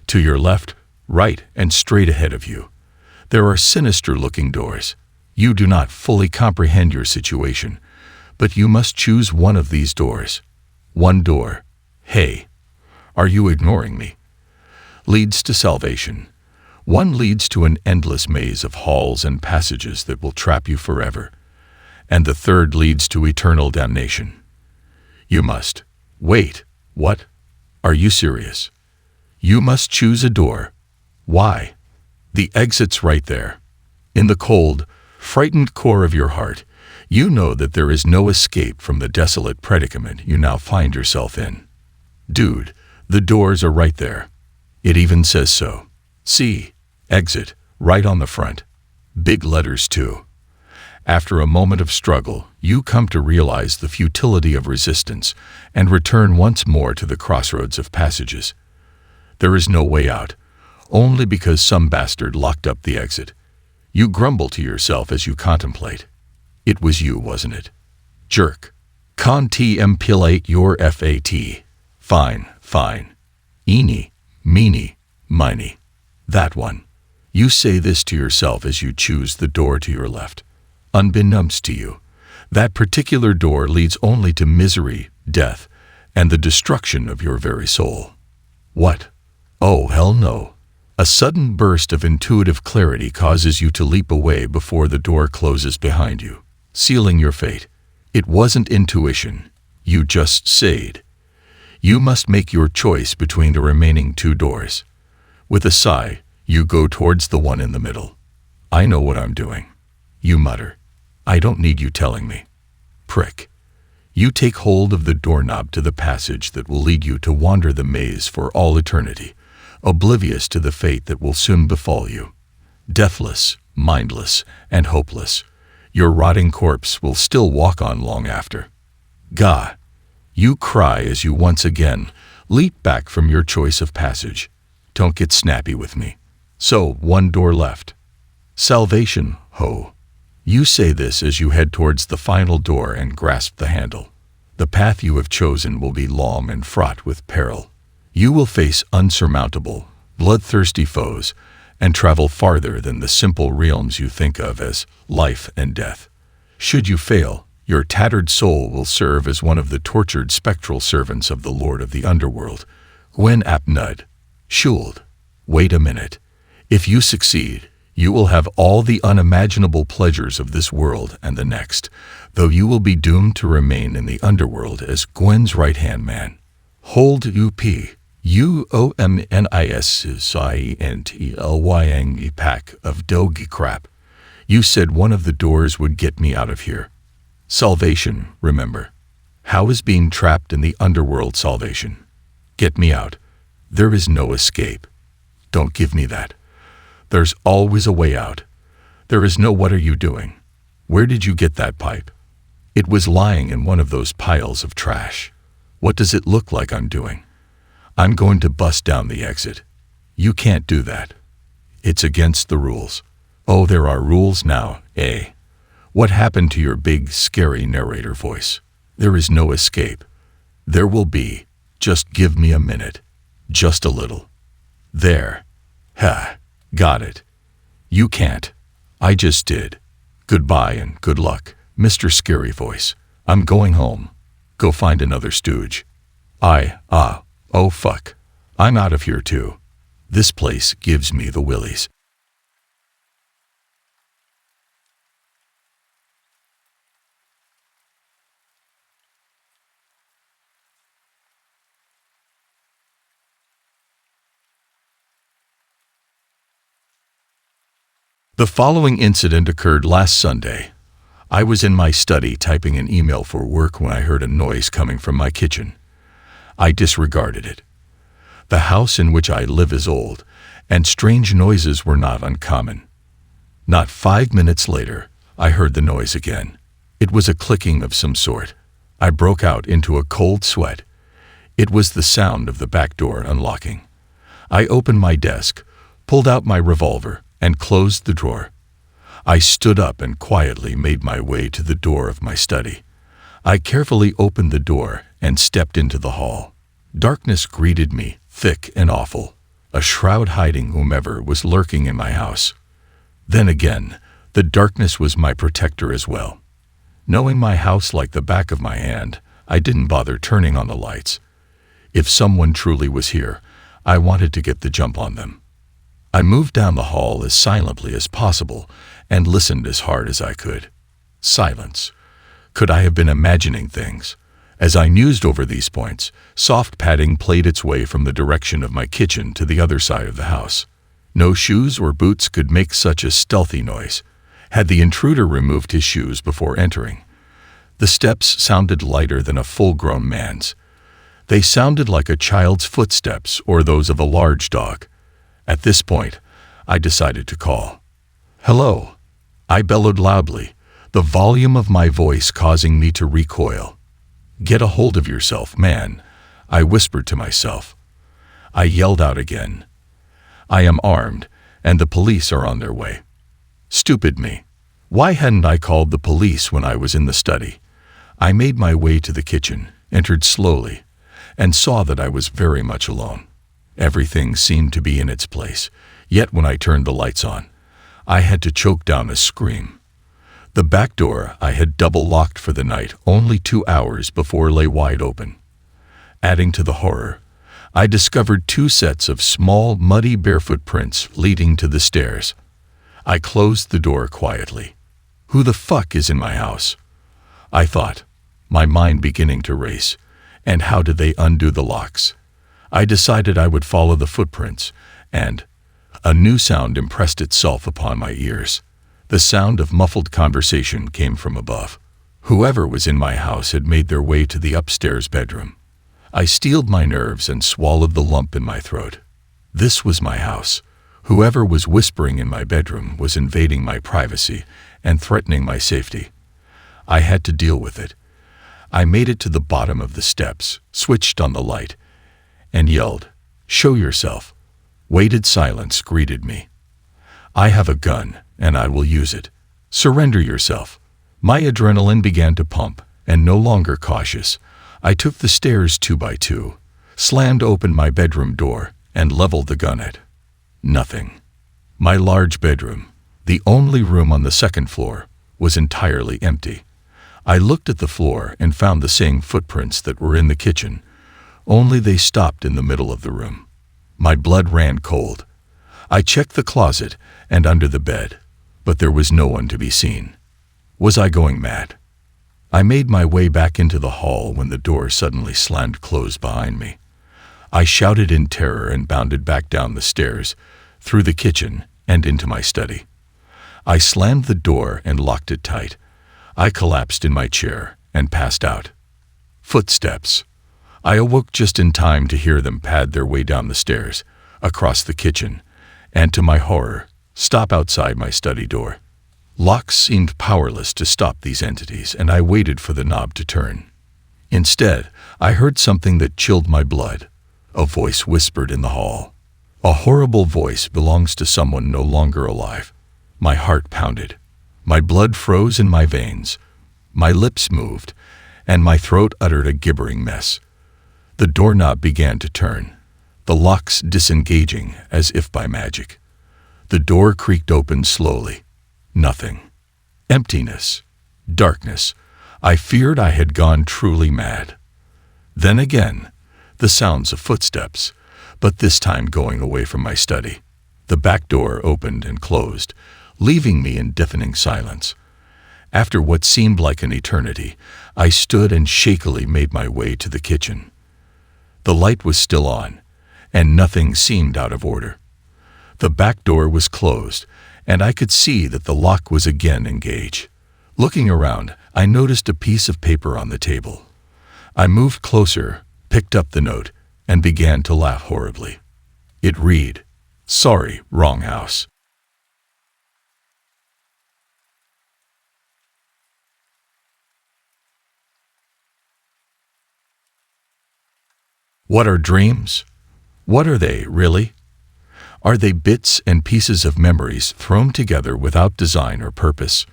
To your left, right, and straight ahead of you, there are sinister-looking doors. You do not fully comprehend your situation, but you must choose one of these doors. One door, hey, are you ignoring me? Leads to salvation. One leads to an endless maze of halls and passages that will trap you forever. And the third leads to eternal damnation. You must. Wait, what? Are you serious? You must choose a door. Why? The exit's right there. In the cold, frightened core of your heart, you know that there is no escape from the desolate predicament you now find yourself in. Dude, the doors are right there. It even says so. See, exit, right on the front. Big letters too. After a moment of struggle, you come to realize the futility of resistance and return once more to the crossroads of passages. There is no way out, only because some bastard locked up the exit. You grumble to yourself as you contemplate. It was you, wasn't it? Jerk. Contemplate your fat. Fine, fine. Eeny, meeny, miny. That one. You say this to yourself as you choose the door to your left. Unbeknownst to you, that particular door leads only to misery, death, and the destruction of your very soul. What? Oh, hell no. A sudden burst of intuitive clarity causes you to leap away before the door closes behind you, sealing your fate. It wasn't intuition. You just said. You must make your choice between the remaining two doors. With a sigh, you go towards the one in the middle. I know what I'm doing. You mutter. I don't need you telling me. Prick. You take hold of the doorknob to the passage that will lead you to wander the maze for all eternity, oblivious to the fate that will soon befall you. Deathless, mindless, and hopeless, your rotting corpse will still walk on long after. Gah! You cry as you once again leap back from your choice of passage. Don't get snappy with me. So, one door left. Salvation, ho. You say this as you head towards the final door and grasp the handle. The path you have chosen will be long and fraught with peril. You will face unsurmountable, bloodthirsty foes and travel farther than the simple realms you think of as life and death. Should you fail, your tattered soul will serve as one of the tortured spectral servants of the Lord of the Underworld, Gwen Apnud. Shuld. Wait a minute. If you succeed, you will have all the unimaginable pleasures of this world and the next, though you will be doomed to remain in the underworld as Gwen's right-hand man. Hold up. UOMNISCINTLYNG pack of doggy crap. You said one of the doors would get me out of here. Salvation, remember. How is being trapped in the underworld salvation? Get me out. There is no escape. Don't give me that. There's always a way out. There is no what are you doing? Where did you get that pipe? It was lying in one of those piles of trash. What does it look like I'm doing? I'm going to bust down the exit. You can't do that. It's against the rules. Oh, there are rules now, eh? What happened to your big, scary narrator voice? There is no escape. There will be. Just give me a minute. Just a little. There. Ha. Got it. You can't. I just did. Goodbye and good luck, Mr. Scary Voice. I'm going home. Go find another stooge. Oh fuck. I'm out of here too. This place gives me the willies. The following incident occurred last Sunday. I was in my study typing an email for work when I heard a noise coming from my kitchen. I disregarded it. The house in which I live is old, and strange noises were not uncommon. Not 5 minutes later, I heard the noise again. It was a clicking of some sort. I broke out into a cold sweat. It was the sound of the back door unlocking. I opened my desk, pulled out my revolver, and closed the drawer. I stood up and quietly made my way to the door of my study. I carefully opened the door and stepped into the hall. Darkness greeted me, thick and awful, a shroud hiding whomever was lurking in my house. Then again, the darkness was my protector as well. Knowing my house like the back of my hand, I didn't bother turning on the lights. If someone truly was here, I wanted to get the jump on them. I moved down the hall as silently as possible and listened as hard as I could. Silence. Could I have been imagining things? As I mused over these points, soft padding played its way from the direction of my kitchen to the other side of the house. No shoes or boots could make such a stealthy noise. Had the intruder removed his shoes before entering? The steps sounded lighter than a full-grown man's. They sounded like a child's footsteps or those of a large dog. At this point, I decided to call. Hello. I bellowed loudly, the volume of my voice causing me to recoil. Get a hold of yourself, man, I whispered to myself. I yelled out again. I am armed, and the police are on their way. Stupid me. Why hadn't I called the police when I was in the study? I made my way to the kitchen, entered slowly, and saw that I was very much alone. Everything seemed to be in its place, yet when I turned the lights on, I had to choke down a scream. The back door I had double-locked for the night only 2 hours before lay wide open. Adding to the horror, I discovered 2 sets of small, muddy barefoot prints leading to the stairs. I closed the door quietly. Who the fuck is in my house? I thought, my mind beginning to race. And how did they undo the locks? I decided I would follow the footprints, and a new sound impressed itself upon my ears. The sound of muffled conversation came from above. Whoever was in my house had made their way to the upstairs bedroom. I steeled my nerves and swallowed the lump in my throat. This was my house. Whoever was whispering in my bedroom was invading my privacy and threatening my safety. I had to deal with it. I made it to the bottom of the steps, switched on the light, and yelled, "Show yourself." Weighted silence greeted me. I have a gun, and I will use it. Surrender yourself. My adrenaline began to pump, and no longer cautious, I took the stairs 2 by 2, slammed open my bedroom door, and leveled the gun at nothing. My large bedroom, the only room on the 2nd floor, was entirely empty. I looked at the floor and found the same footprints that were in the kitchen, only they stopped in the middle of the room. My blood ran cold. I checked the closet and under the bed, but there was no one to be seen. Was I going mad? I made my way back into the hall when the door suddenly slammed closed behind me. I shouted in terror and bounded back down the stairs, through the kitchen, and into my study. I slammed the door and locked it tight. I collapsed in my chair and passed out. Footsteps. I awoke just in time to hear them pad their way down the stairs, across the kitchen, and to my horror, stop outside my study door. Locks seemed powerless to stop these entities, and I waited for the knob to turn. Instead, I heard something that chilled my blood. A voice whispered in the hall. A horrible voice belongs to someone no longer alive. My heart pounded. My blood froze in my veins. My lips moved, and my throat uttered a gibbering mess. The doorknob began to turn, the locks disengaging as if by magic. The door creaked open slowly. Nothing. Emptiness. Darkness. I feared I had gone truly mad. Then again, the sounds of footsteps, but this time going away from my study. The back door opened and closed, leaving me in deafening silence. After what seemed like an eternity, I stood and shakily made my way to the kitchen. The light was still on, and nothing seemed out of order. The back door was closed, and I could see that the lock was again engaged. Looking around, I noticed a piece of paper on the table. I moved closer, picked up the note, and began to laugh horribly. It read, "Sorry, wrong house." What are dreams? What are they, really? Are they bits and pieces of memories thrown together without design or purpose?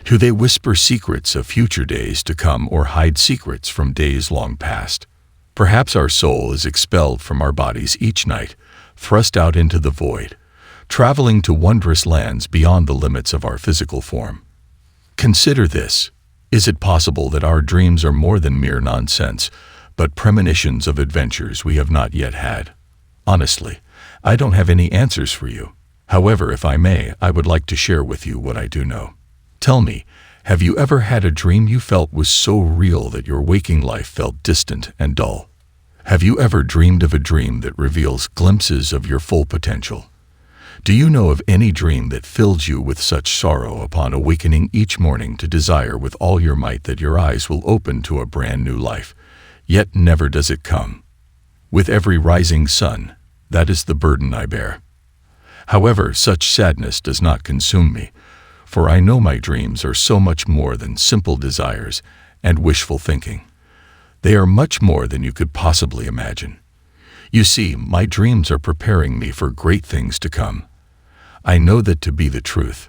Do they whisper secrets of future days to come or hide secrets from days long past? Perhaps our soul is expelled from our bodies each night, thrust out into the void, traveling to wondrous lands beyond the limits of our physical form. Consider this. Is it possible that our dreams are more than mere nonsense, but premonitions of adventures we have not yet had? Honestly, I don't have any answers for you. However, if I may, I would like to share with you what I do know. Tell me, have you ever had a dream you felt was so real that your waking life felt distant and dull? Have you ever dreamed of a dream that reveals glimpses of your full potential? Do you know of any dream that filled you with such sorrow upon awakening each morning to desire with all your might that your eyes will open to a brand new life, yet never does it come? With every rising sun, that is the burden I bear. However, such sadness does not consume me, for I know my dreams are so much more than simple desires and wishful thinking. They are much more than you could possibly imagine. You see, my dreams are preparing me for great things to come. I know that to be the truth.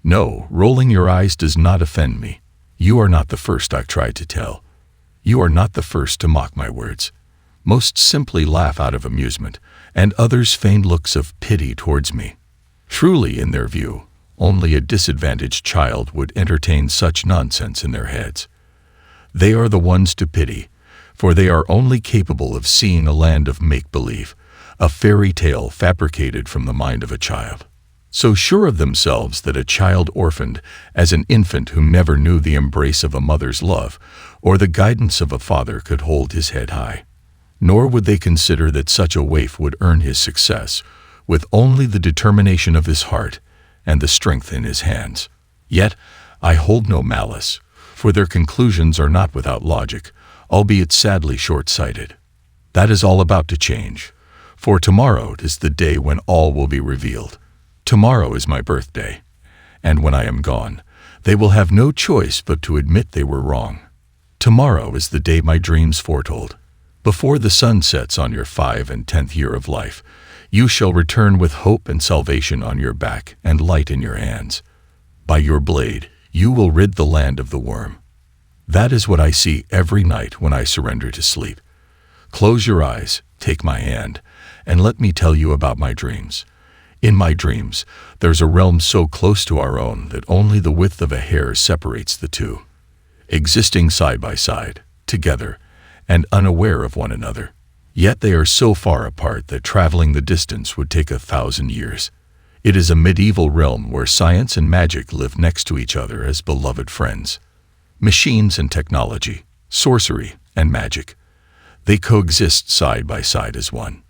No, rolling your eyes does not offend me. You are not the first I've tried to tell. You are not the first to mock my words. Most simply laugh out of amusement, and others feign looks of pity towards me. Truly, in their view, only a disadvantaged child would entertain such nonsense in their heads. They are the ones to pity, for they are only capable of seeing a land of make-believe, a fairy tale fabricated from the mind of a child. So sure of themselves that a child orphaned as an infant who never knew the embrace of a mother's love or the guidance of a father could hold his head high. Nor would they consider that such a waif would earn his success with only the determination of his heart and the strength in his hands. Yet I hold no malice, for their conclusions are not without logic, albeit sadly short-sighted. That is all about to change, for tomorrow is the day when all will be revealed. Tomorrow is my birthday, and when I am gone, they will have no choice but to admit they were wrong. Tomorrow is the day my dreams foretold. Before the sun sets on your 5 and 10th year of life, you shall return with hope and salvation on your back and light in your hands. By your blade, you will rid the land of the worm. That is what I see every night when I surrender to sleep. Close your eyes, take my hand, and let me tell you about my dreams. In my dreams, there's a realm so close to our own that only the width of a hair separates the two, existing side by side, together, and unaware of one another. Yet they are so far apart that traveling the distance would take 1,000 years. It is a medieval realm where science and magic live next to each other as beloved friends. Machines and technology, sorcery and magic. They coexist side by side as one.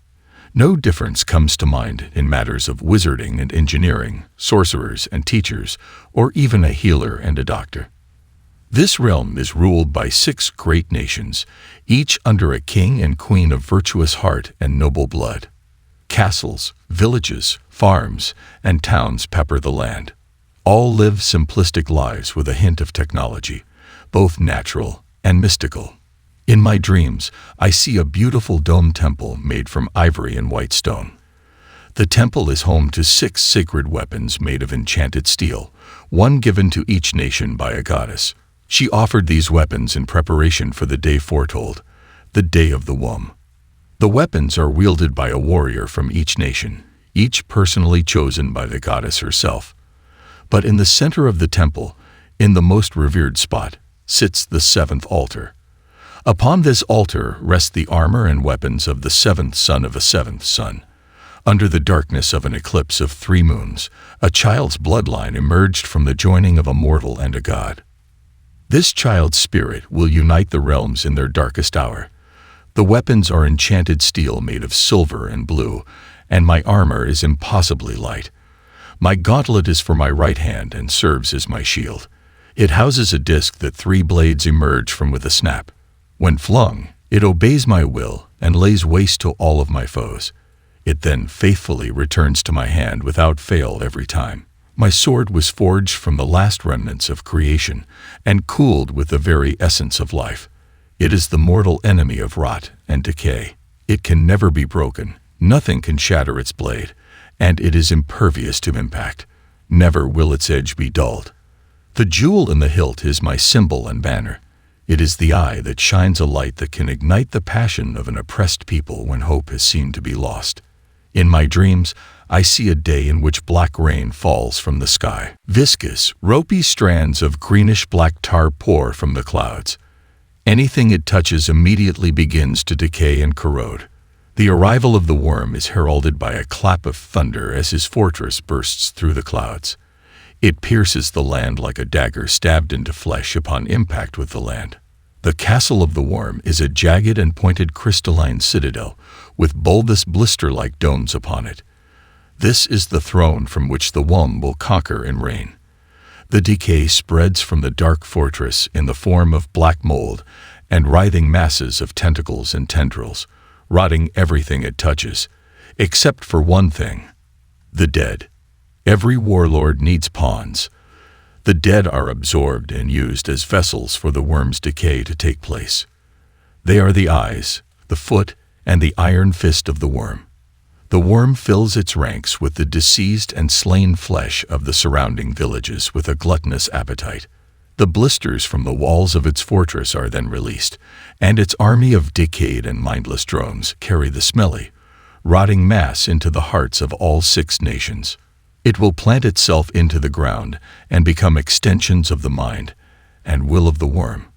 No difference comes to mind in matters of wizarding and engineering, sorcerers and teachers, or even a healer and a doctor. This realm is ruled by 6 great nations, each under a king and queen of virtuous heart and noble blood. Castles, villages, farms, and towns pepper the land. All live simplistic lives with a hint of technology, both natural and mystical. In my dreams, I see a beautiful domed temple made from ivory and white stone. The temple is home to 6 sacred weapons made of enchanted steel, one given to each nation by a goddess. She offered these weapons in preparation for the day foretold, the Day of the Womb. The weapons are wielded by a warrior from each nation, each personally chosen by the goddess herself. But in the center of the temple, in the most revered spot, sits the 7th altar. Upon this altar rest the armor and weapons of the 7th son of a 7th son. Under the darkness of an eclipse of 3 moons, a child's bloodline emerged from the joining of a mortal and a god. This child's spirit will unite the realms in their darkest hour. The weapons are enchanted steel made of silver and blue, and my armor is impossibly light. My gauntlet is for my right hand and serves as my shield. It houses a disc that 3 blades emerge from with a snap. When flung, it obeys my will and lays waste to all of my foes. It then faithfully returns to my hand without fail every time. My sword was forged from the last remnants of creation and cooled with the very essence of life. It is the mortal enemy of rot and decay. It can never be broken, nothing can shatter its blade, and it is impervious to impact. Never will its edge be dulled. The jewel in the hilt is my symbol and banner. It is the eye that shines a light that can ignite the passion of an oppressed people when hope has seemed to be lost. In my dreams, I see a day in which black rain falls from the sky. Viscous, ropey strands of greenish-black tar pour from the clouds. Anything it touches immediately begins to decay and corrode. The arrival of the worm is heralded by a clap of thunder as his fortress bursts through the clouds. It pierces the land like a dagger stabbed into flesh upon impact with the land. The castle of the worm is a jagged and pointed crystalline citadel with bulbous blister-like domes upon it. This is the throne from which the worm will conquer and reign. The decay spreads from the dark fortress in the form of black mold and writhing masses of tentacles and tendrils, rotting everything it touches, except for one thing: the dead. Every warlord needs pawns. The dead are absorbed and used as vessels for the worm's decay to take place. They are the eyes, the foot, and the iron fist of the worm. The worm fills its ranks with the deceased and slain flesh of the surrounding villages with a gluttonous appetite. The blisters from the walls of its fortress are then released, and its army of decayed and mindless drones carry the smelly, rotting mass into the hearts of all 6 nations. It will plant itself into the ground and become extensions of the mind and will of the worm.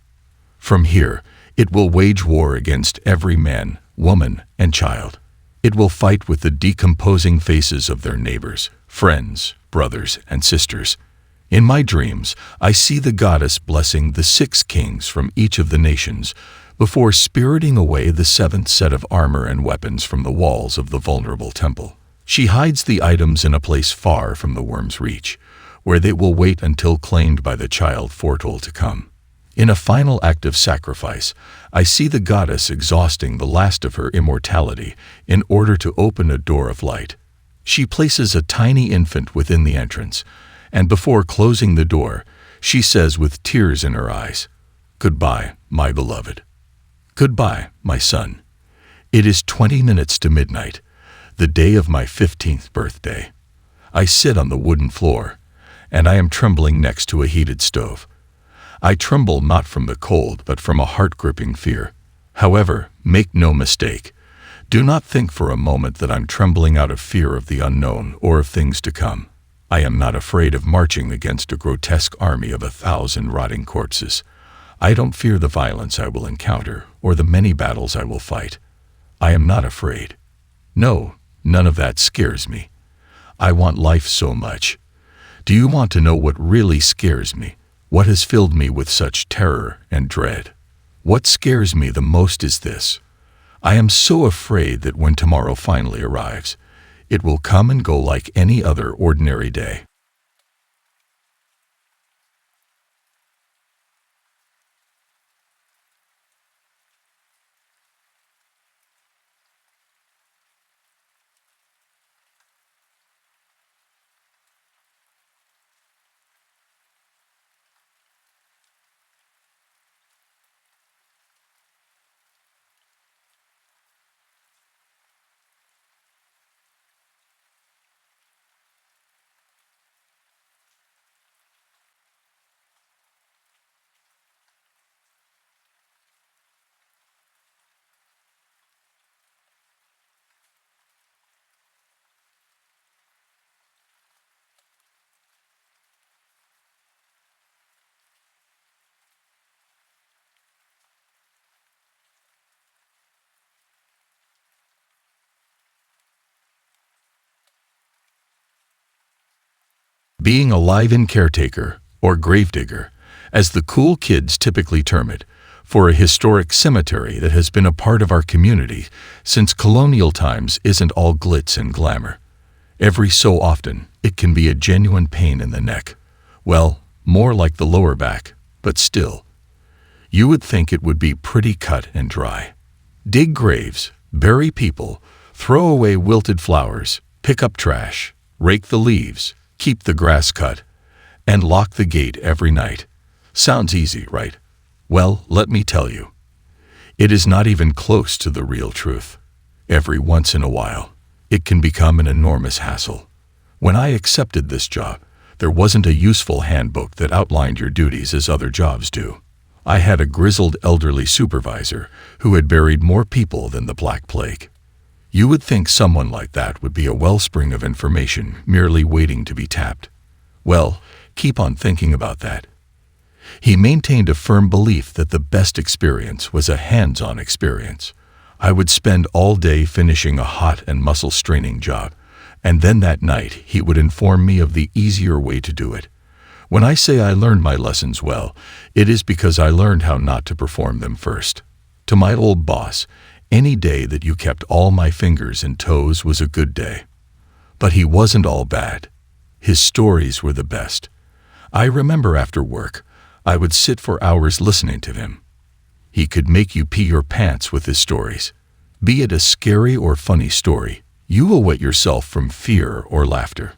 From here, it will wage war against every man, woman, and child. It will fight with the decomposing faces of their neighbors, friends, brothers, and sisters. In my dreams, I see the goddess blessing the 6 kings from each of the nations before spiriting away the 7th set of armor and weapons from the walls of the vulnerable temple. She hides the items in a place far from the worm's reach, where they will wait until claimed by the child foretold to come. In a final act of sacrifice, I see the goddess exhausting the last of her immortality in order to open a door of light. She places a tiny infant within the entrance, and before closing the door, she says with tears in her eyes, "Goodbye, my beloved. Goodbye, my son. It is 20 minutes to midnight, the day of my 15th birthday. I sit on the wooden floor, and I am trembling next to a heated stove. I tremble not from the cold, but from a heart-gripping fear. However, make no mistake. Do not think for a moment that I'm trembling out of fear of the unknown or of things to come. I am not afraid of marching against a grotesque army of 1,000 rotting corpses. I don't fear the violence I will encounter or the many battles I will fight. I am not afraid. No, none of that scares me. I want life so much. Do you want to know what really scares me? What has filled me with such terror and dread? What scares me the most is this: I am so afraid that when tomorrow finally arrives, it will come and go like any other ordinary day. Being a live-in caretaker, or gravedigger, as the cool kids typically term it, for a historic cemetery that has been a part of our community since colonial times isn't all glitz and glamour. Every so often, it can be a genuine pain in the neck. Well, more like the lower back, but still. You would think it would be pretty cut and dry. Dig graves, bury people, throw away wilted flowers, pick up trash, rake the leaves, keep the grass cut, and lock the gate every night. Sounds easy, right? Well, let me tell you. It is not even close to the real truth. Every once in a while, it can become an enormous hassle. When I accepted this job, there wasn't a useful handbook that outlined your duties as other jobs do. I had a grizzled elderly supervisor who had buried more people than the Black Plague. You would think someone like that would be a wellspring of information merely waiting to be tapped. Well, keep on thinking about that. He maintained a firm belief that the best experience was a hands-on experience. I would spend all day finishing a hot and muscle-straining job, and then that night he would inform me of the easier way to do it. When I say I learned my lessons well, it is because I learned how not to perform them first. To my old boss, any day that you kept all my fingers and toes was a good day. But he wasn't all bad. His stories were the best. I remember after work, I would sit for hours listening to him. He could make you pee your pants with his stories. Be it a scary or funny story, you will wet yourself from fear or laughter.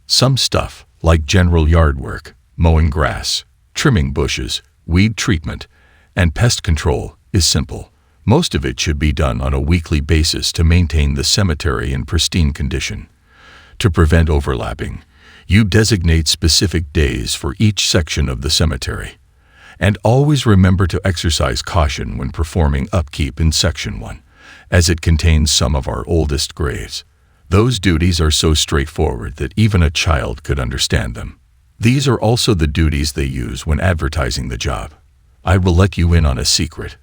Some stuff, like general yard work, mowing grass, trimming bushes, weed treatment, and pest control, is simple. Most of it should be done on a weekly basis to maintain the cemetery in pristine condition. To prevent overlapping, you designate specific days for each section of the cemetery. And always remember to exercise caution when performing upkeep in Section 1, as it contains some of our oldest graves. Those duties are so straightforward that even a child could understand them. These are also the duties they use when advertising the job. I will let you in on a secret.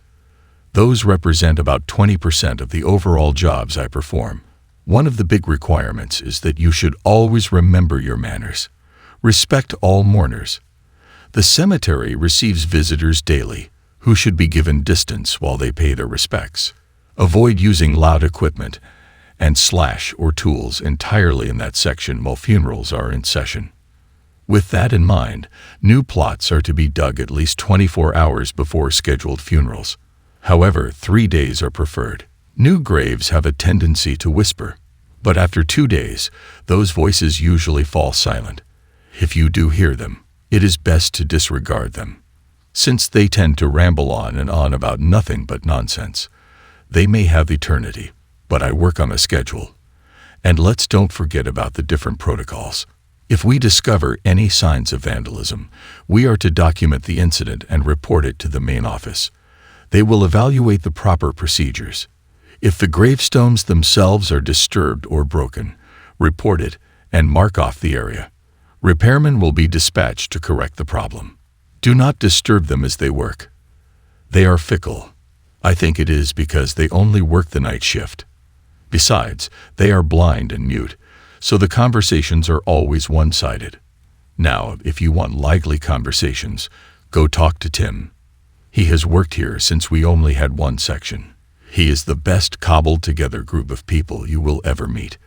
Those represent about 20% of the overall jobs I perform. One of the big requirements is that you should always remember your manners. Respect all mourners. The cemetery receives visitors daily, who should be given distance while they pay their respects. Avoid using loud equipment and slash or tools entirely in that section while funerals are in session. With that in mind, new plots are to be dug at least 24 hours before scheduled funerals. However, 3 days are preferred. New graves have a tendency to whisper, but after 2 days, those voices usually fall silent. If you do hear them, it is best to disregard them. Since they tend to ramble on and on about nothing but nonsense, they may have eternity, but I work on a schedule. And let's don't forget about the different protocols. If we discover any signs of vandalism, we are to document the incident and report it to the main office. They will evaluate the proper procedures. If the gravestones themselves are disturbed or broken, report it and mark off the area. Repairmen will be dispatched to correct the problem. Do not disturb them as they work. They are fickle. I think it is because they only work the night shift. Besides, they are blind and mute, so the conversations are always one-sided. Now, if you want lively conversations, go talk to Tim. He has worked here since we only had one section. He is the best cobbled-together group of people you will ever meet.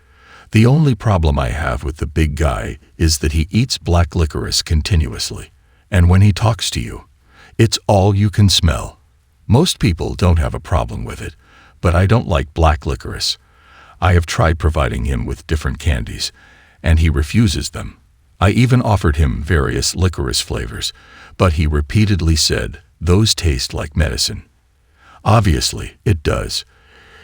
The only problem I have with the big guy is that he eats black licorice continuously, and when he talks to you, it's all you can smell. Most people don't have a problem with it, but I don't like black licorice. I have tried providing him with different candies, and he refuses them. I even offered him various licorice flavors, but he repeatedly said, "Those taste like medicine." Obviously, it does.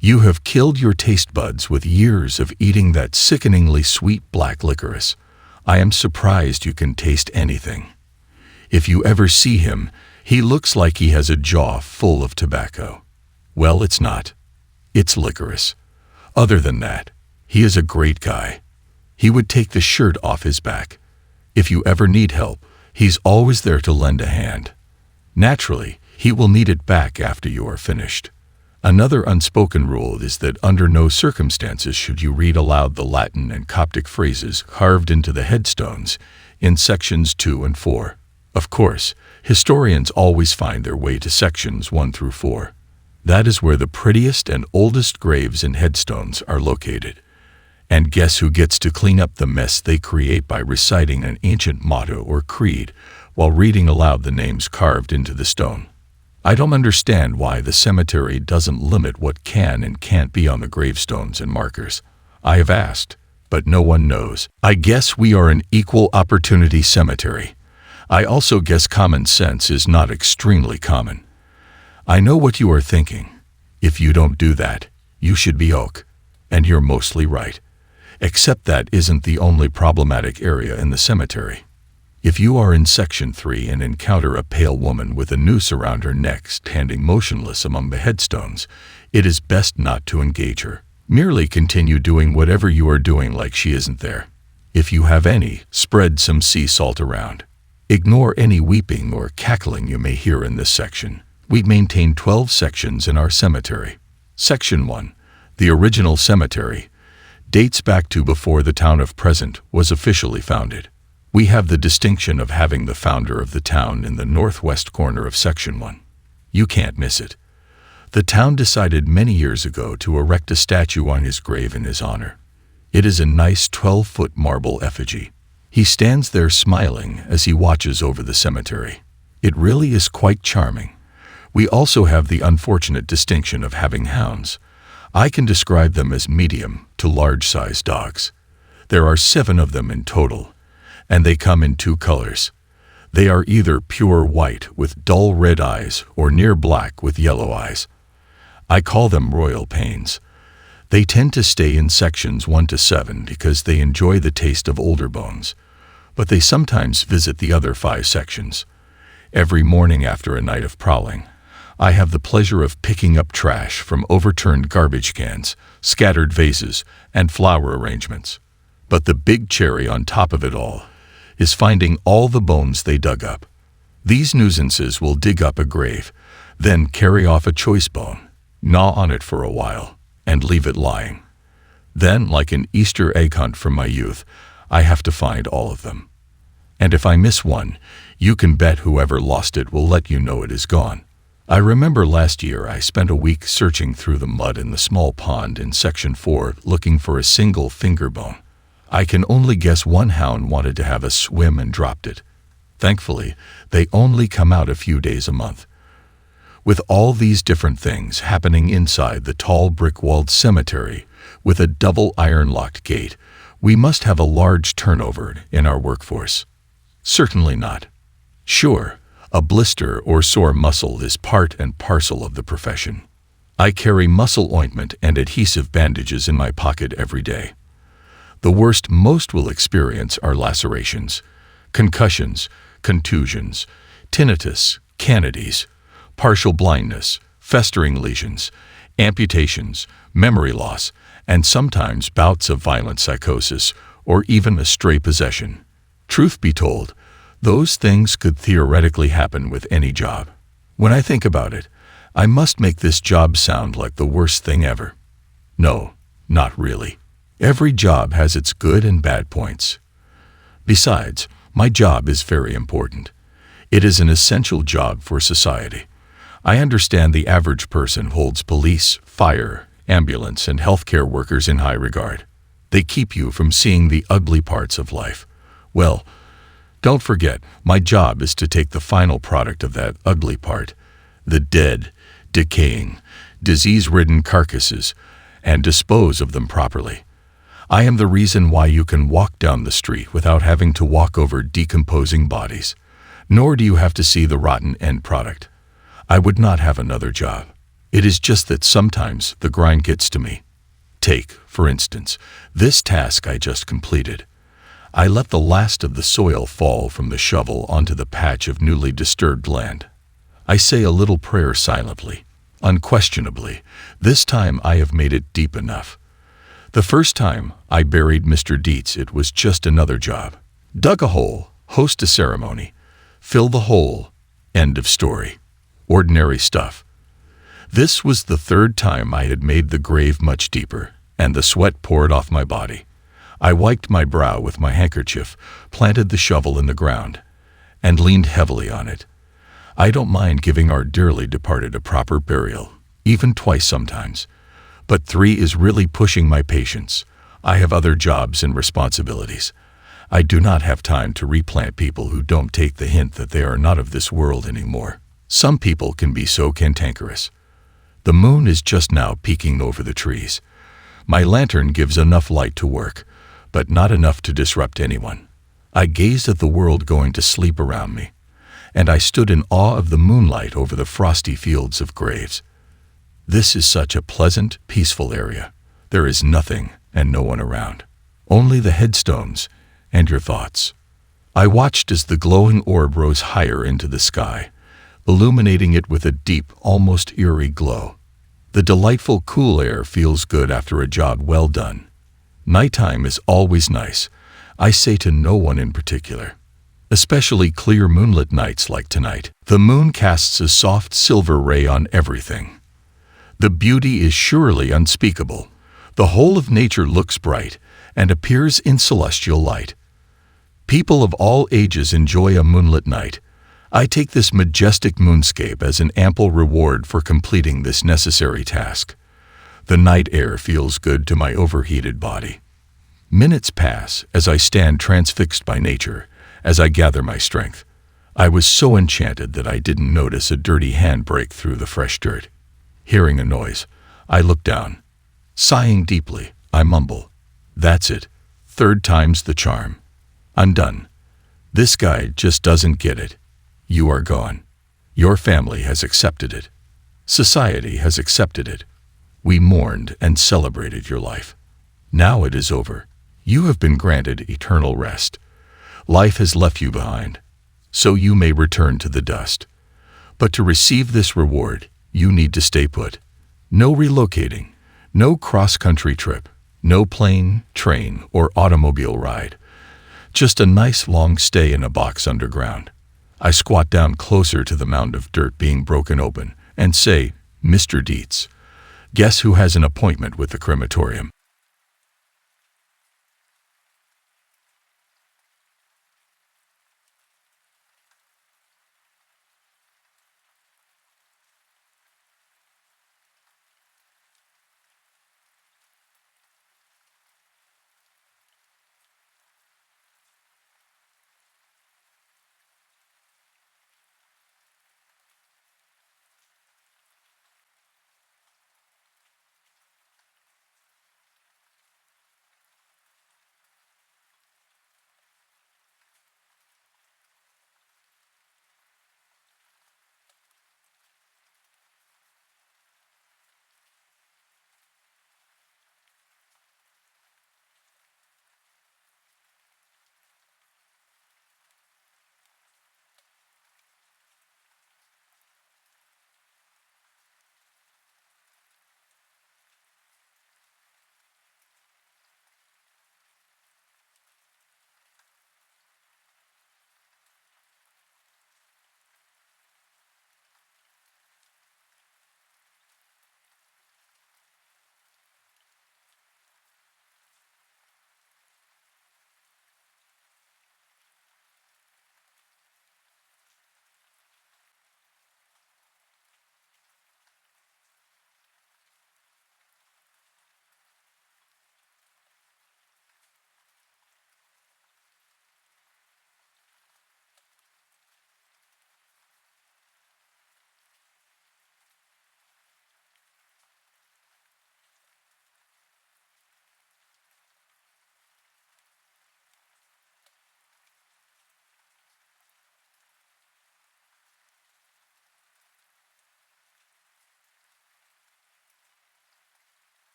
You have killed your taste buds with years of eating that sickeningly sweet black licorice. I am surprised you can taste anything. If you ever see him, he looks like he has a jaw full of tobacco. Well, it's not. It's licorice. Other than that, he is a great guy. He would take the shirt off his back. If you ever need help, he's always there to lend a hand. Naturally, he will need it back after you are finished. Another unspoken rule is that under no circumstances should you read aloud the Latin and Coptic phrases carved into the headstones in sections 2 and 4. Of course, historians always find their way to sections 1 through 4. That is where the prettiest and oldest graves and headstones are located. And guess who gets to clean up the mess they create by reciting an ancient motto or creed while reading aloud the names carved into the stone? I don't understand why the cemetery doesn't limit what can and can't be on the gravestones and markers. I have asked, but no one knows. I guess we are an equal opportunity cemetery. I also guess common sense is not extremely common. I know what you are thinking. If you don't do that, you should be oak. And you're mostly right. Except that isn't the only problematic area in the cemetery. If you are in Section 3 and encounter a pale woman with a noose around her neck standing motionless among the headstones, it is best not to engage her. Merely continue doing whatever you are doing like she isn't there. If you have any, spread some sea salt around. Ignore any weeping or cackling you may hear in this section. We maintain 12 sections in our cemetery. Section 1, the original cemetery, dates back to before the town of Present was officially founded. We have the distinction of having the founder of the town in the northwest corner of Section 1. You can't miss it. The town decided many years ago to erect a statue on his grave in his honor. It is a nice 12-foot marble effigy. He stands there smiling as he watches over the cemetery. It really is quite charming. We also have the unfortunate distinction of having hounds. I can describe them as medium to large-sized dogs. There are 7 of them in total, and they come in 2 colors. They are either pure white with dull red eyes or near black with yellow eyes. I call them royal pains. They tend to stay in sections 1 to 7 because they enjoy the taste of older bones, but they sometimes visit the other 5 sections. Every morning after a night of prowling, I have the pleasure of picking up trash from overturned garbage cans, scattered vases, and flower arrangements. But the big cherry on top of it all is finding all the bones they dug up. These nuisances will dig up a grave, then carry off a choice bone, gnaw on it for a while, and leave it lying. Then, like an Easter egg hunt from my youth, I have to find all of them. And if I miss one, you can bet whoever lost it will let you know it is gone. I remember last year I spent a week searching through the mud in the small pond in Section 4 looking for a single finger bone. I can only guess one hound wanted to have a swim and dropped it. Thankfully, they only come out a few days a month. With all these different things happening inside the tall brick-walled cemetery with a double iron-locked gate, we must have a large turnover in our workforce. Certainly not. Sure, a blister or sore muscle is part and parcel of the profession. I carry muscle ointment and adhesive bandages in my pocket every day. The worst most will experience are lacerations, concussions, contusions, tinnitus, canities, partial blindness, festering lesions, amputations, memory loss, and sometimes bouts of violent psychosis or even a stray possession. Truth be told, those things could theoretically happen with any job. When I think about it, I must make this job sound like the worst thing ever. No, not really. Every job has its good and bad points. Besides, my job is very important. It is an essential job for society. I understand the average person holds police, fire, ambulance, and healthcare workers in high regard. They keep you from seeing the ugly parts of life. Well, don't forget, my job is to take the final product of that ugly part, the dead, decaying, disease-ridden carcasses, and dispose of them properly. I am the reason why you can walk down the street without having to walk over decomposing bodies, nor do you have to see the rotten end product. I would not have another job. It is just that sometimes the grind gets to me. Take, for instance, this task I just completed. I let the last of the soil fall from the shovel onto the patch of newly disturbed land. I say a little prayer silently. Unquestionably, this time I have made it deep enough. The first time I buried Mr. Dietz, it was just another job. Dug a hole, host a ceremony, fill the hole, end of story. Ordinary stuff. This was the third time I had made the grave much deeper, and the sweat poured off my body. I wiped my brow with my handkerchief, planted the shovel in the ground, and leaned heavily on it. I don't mind giving our dearly departed a proper burial, even twice sometimes. But 3 is really pushing my patience. I have other jobs and responsibilities. I do not have time to replant people who don't take the hint that they are not of this world anymore. Some people can be so cantankerous. The moon is just now peeking over the trees. My lantern gives enough light to work, but not enough to disrupt anyone. I gazed at the world going to sleep around me, and I stood in awe of the moonlight over the frosty fields of graves. This is such a pleasant, peaceful area. There is nothing and no one around. Only the headstones and your thoughts. I watched as the glowing orb rose higher into the sky, illuminating it with a deep, almost eerie glow. The delightful cool air feels good after a job well done. Nighttime is always nice. I say to no one in particular. Especially clear moonlit nights like tonight. The moon casts a soft silver ray on everything. The beauty is surely unspeakable. The whole of nature looks bright and appears in celestial light. People of all ages enjoy a moonlit night. I take this majestic moonscape as an ample reward for completing this necessary task. The night air feels good to my overheated body. Minutes pass as I stand transfixed by nature, as I gather my strength. I was so enchanted that I didn't notice a dirty hand break through the fresh dirt. Hearing a noise, I look down. Sighing deeply, I mumble, "That's it. 3rd time's the charm. I'm done. This guy just doesn't get it. You are gone. Your family has accepted it. Society has accepted it. We mourned and celebrated your life. Now it is over. You have been granted eternal rest. Life has left you behind, so you may return to the dust. But to receive this reward, you need to stay put. No relocating, no cross-country trip, no plane, train, or automobile ride. Just a nice long stay in a box underground." I squat down closer to the mound of dirt being broken open and say, "Mr. Dietz, guess who has an appointment with the crematorium?"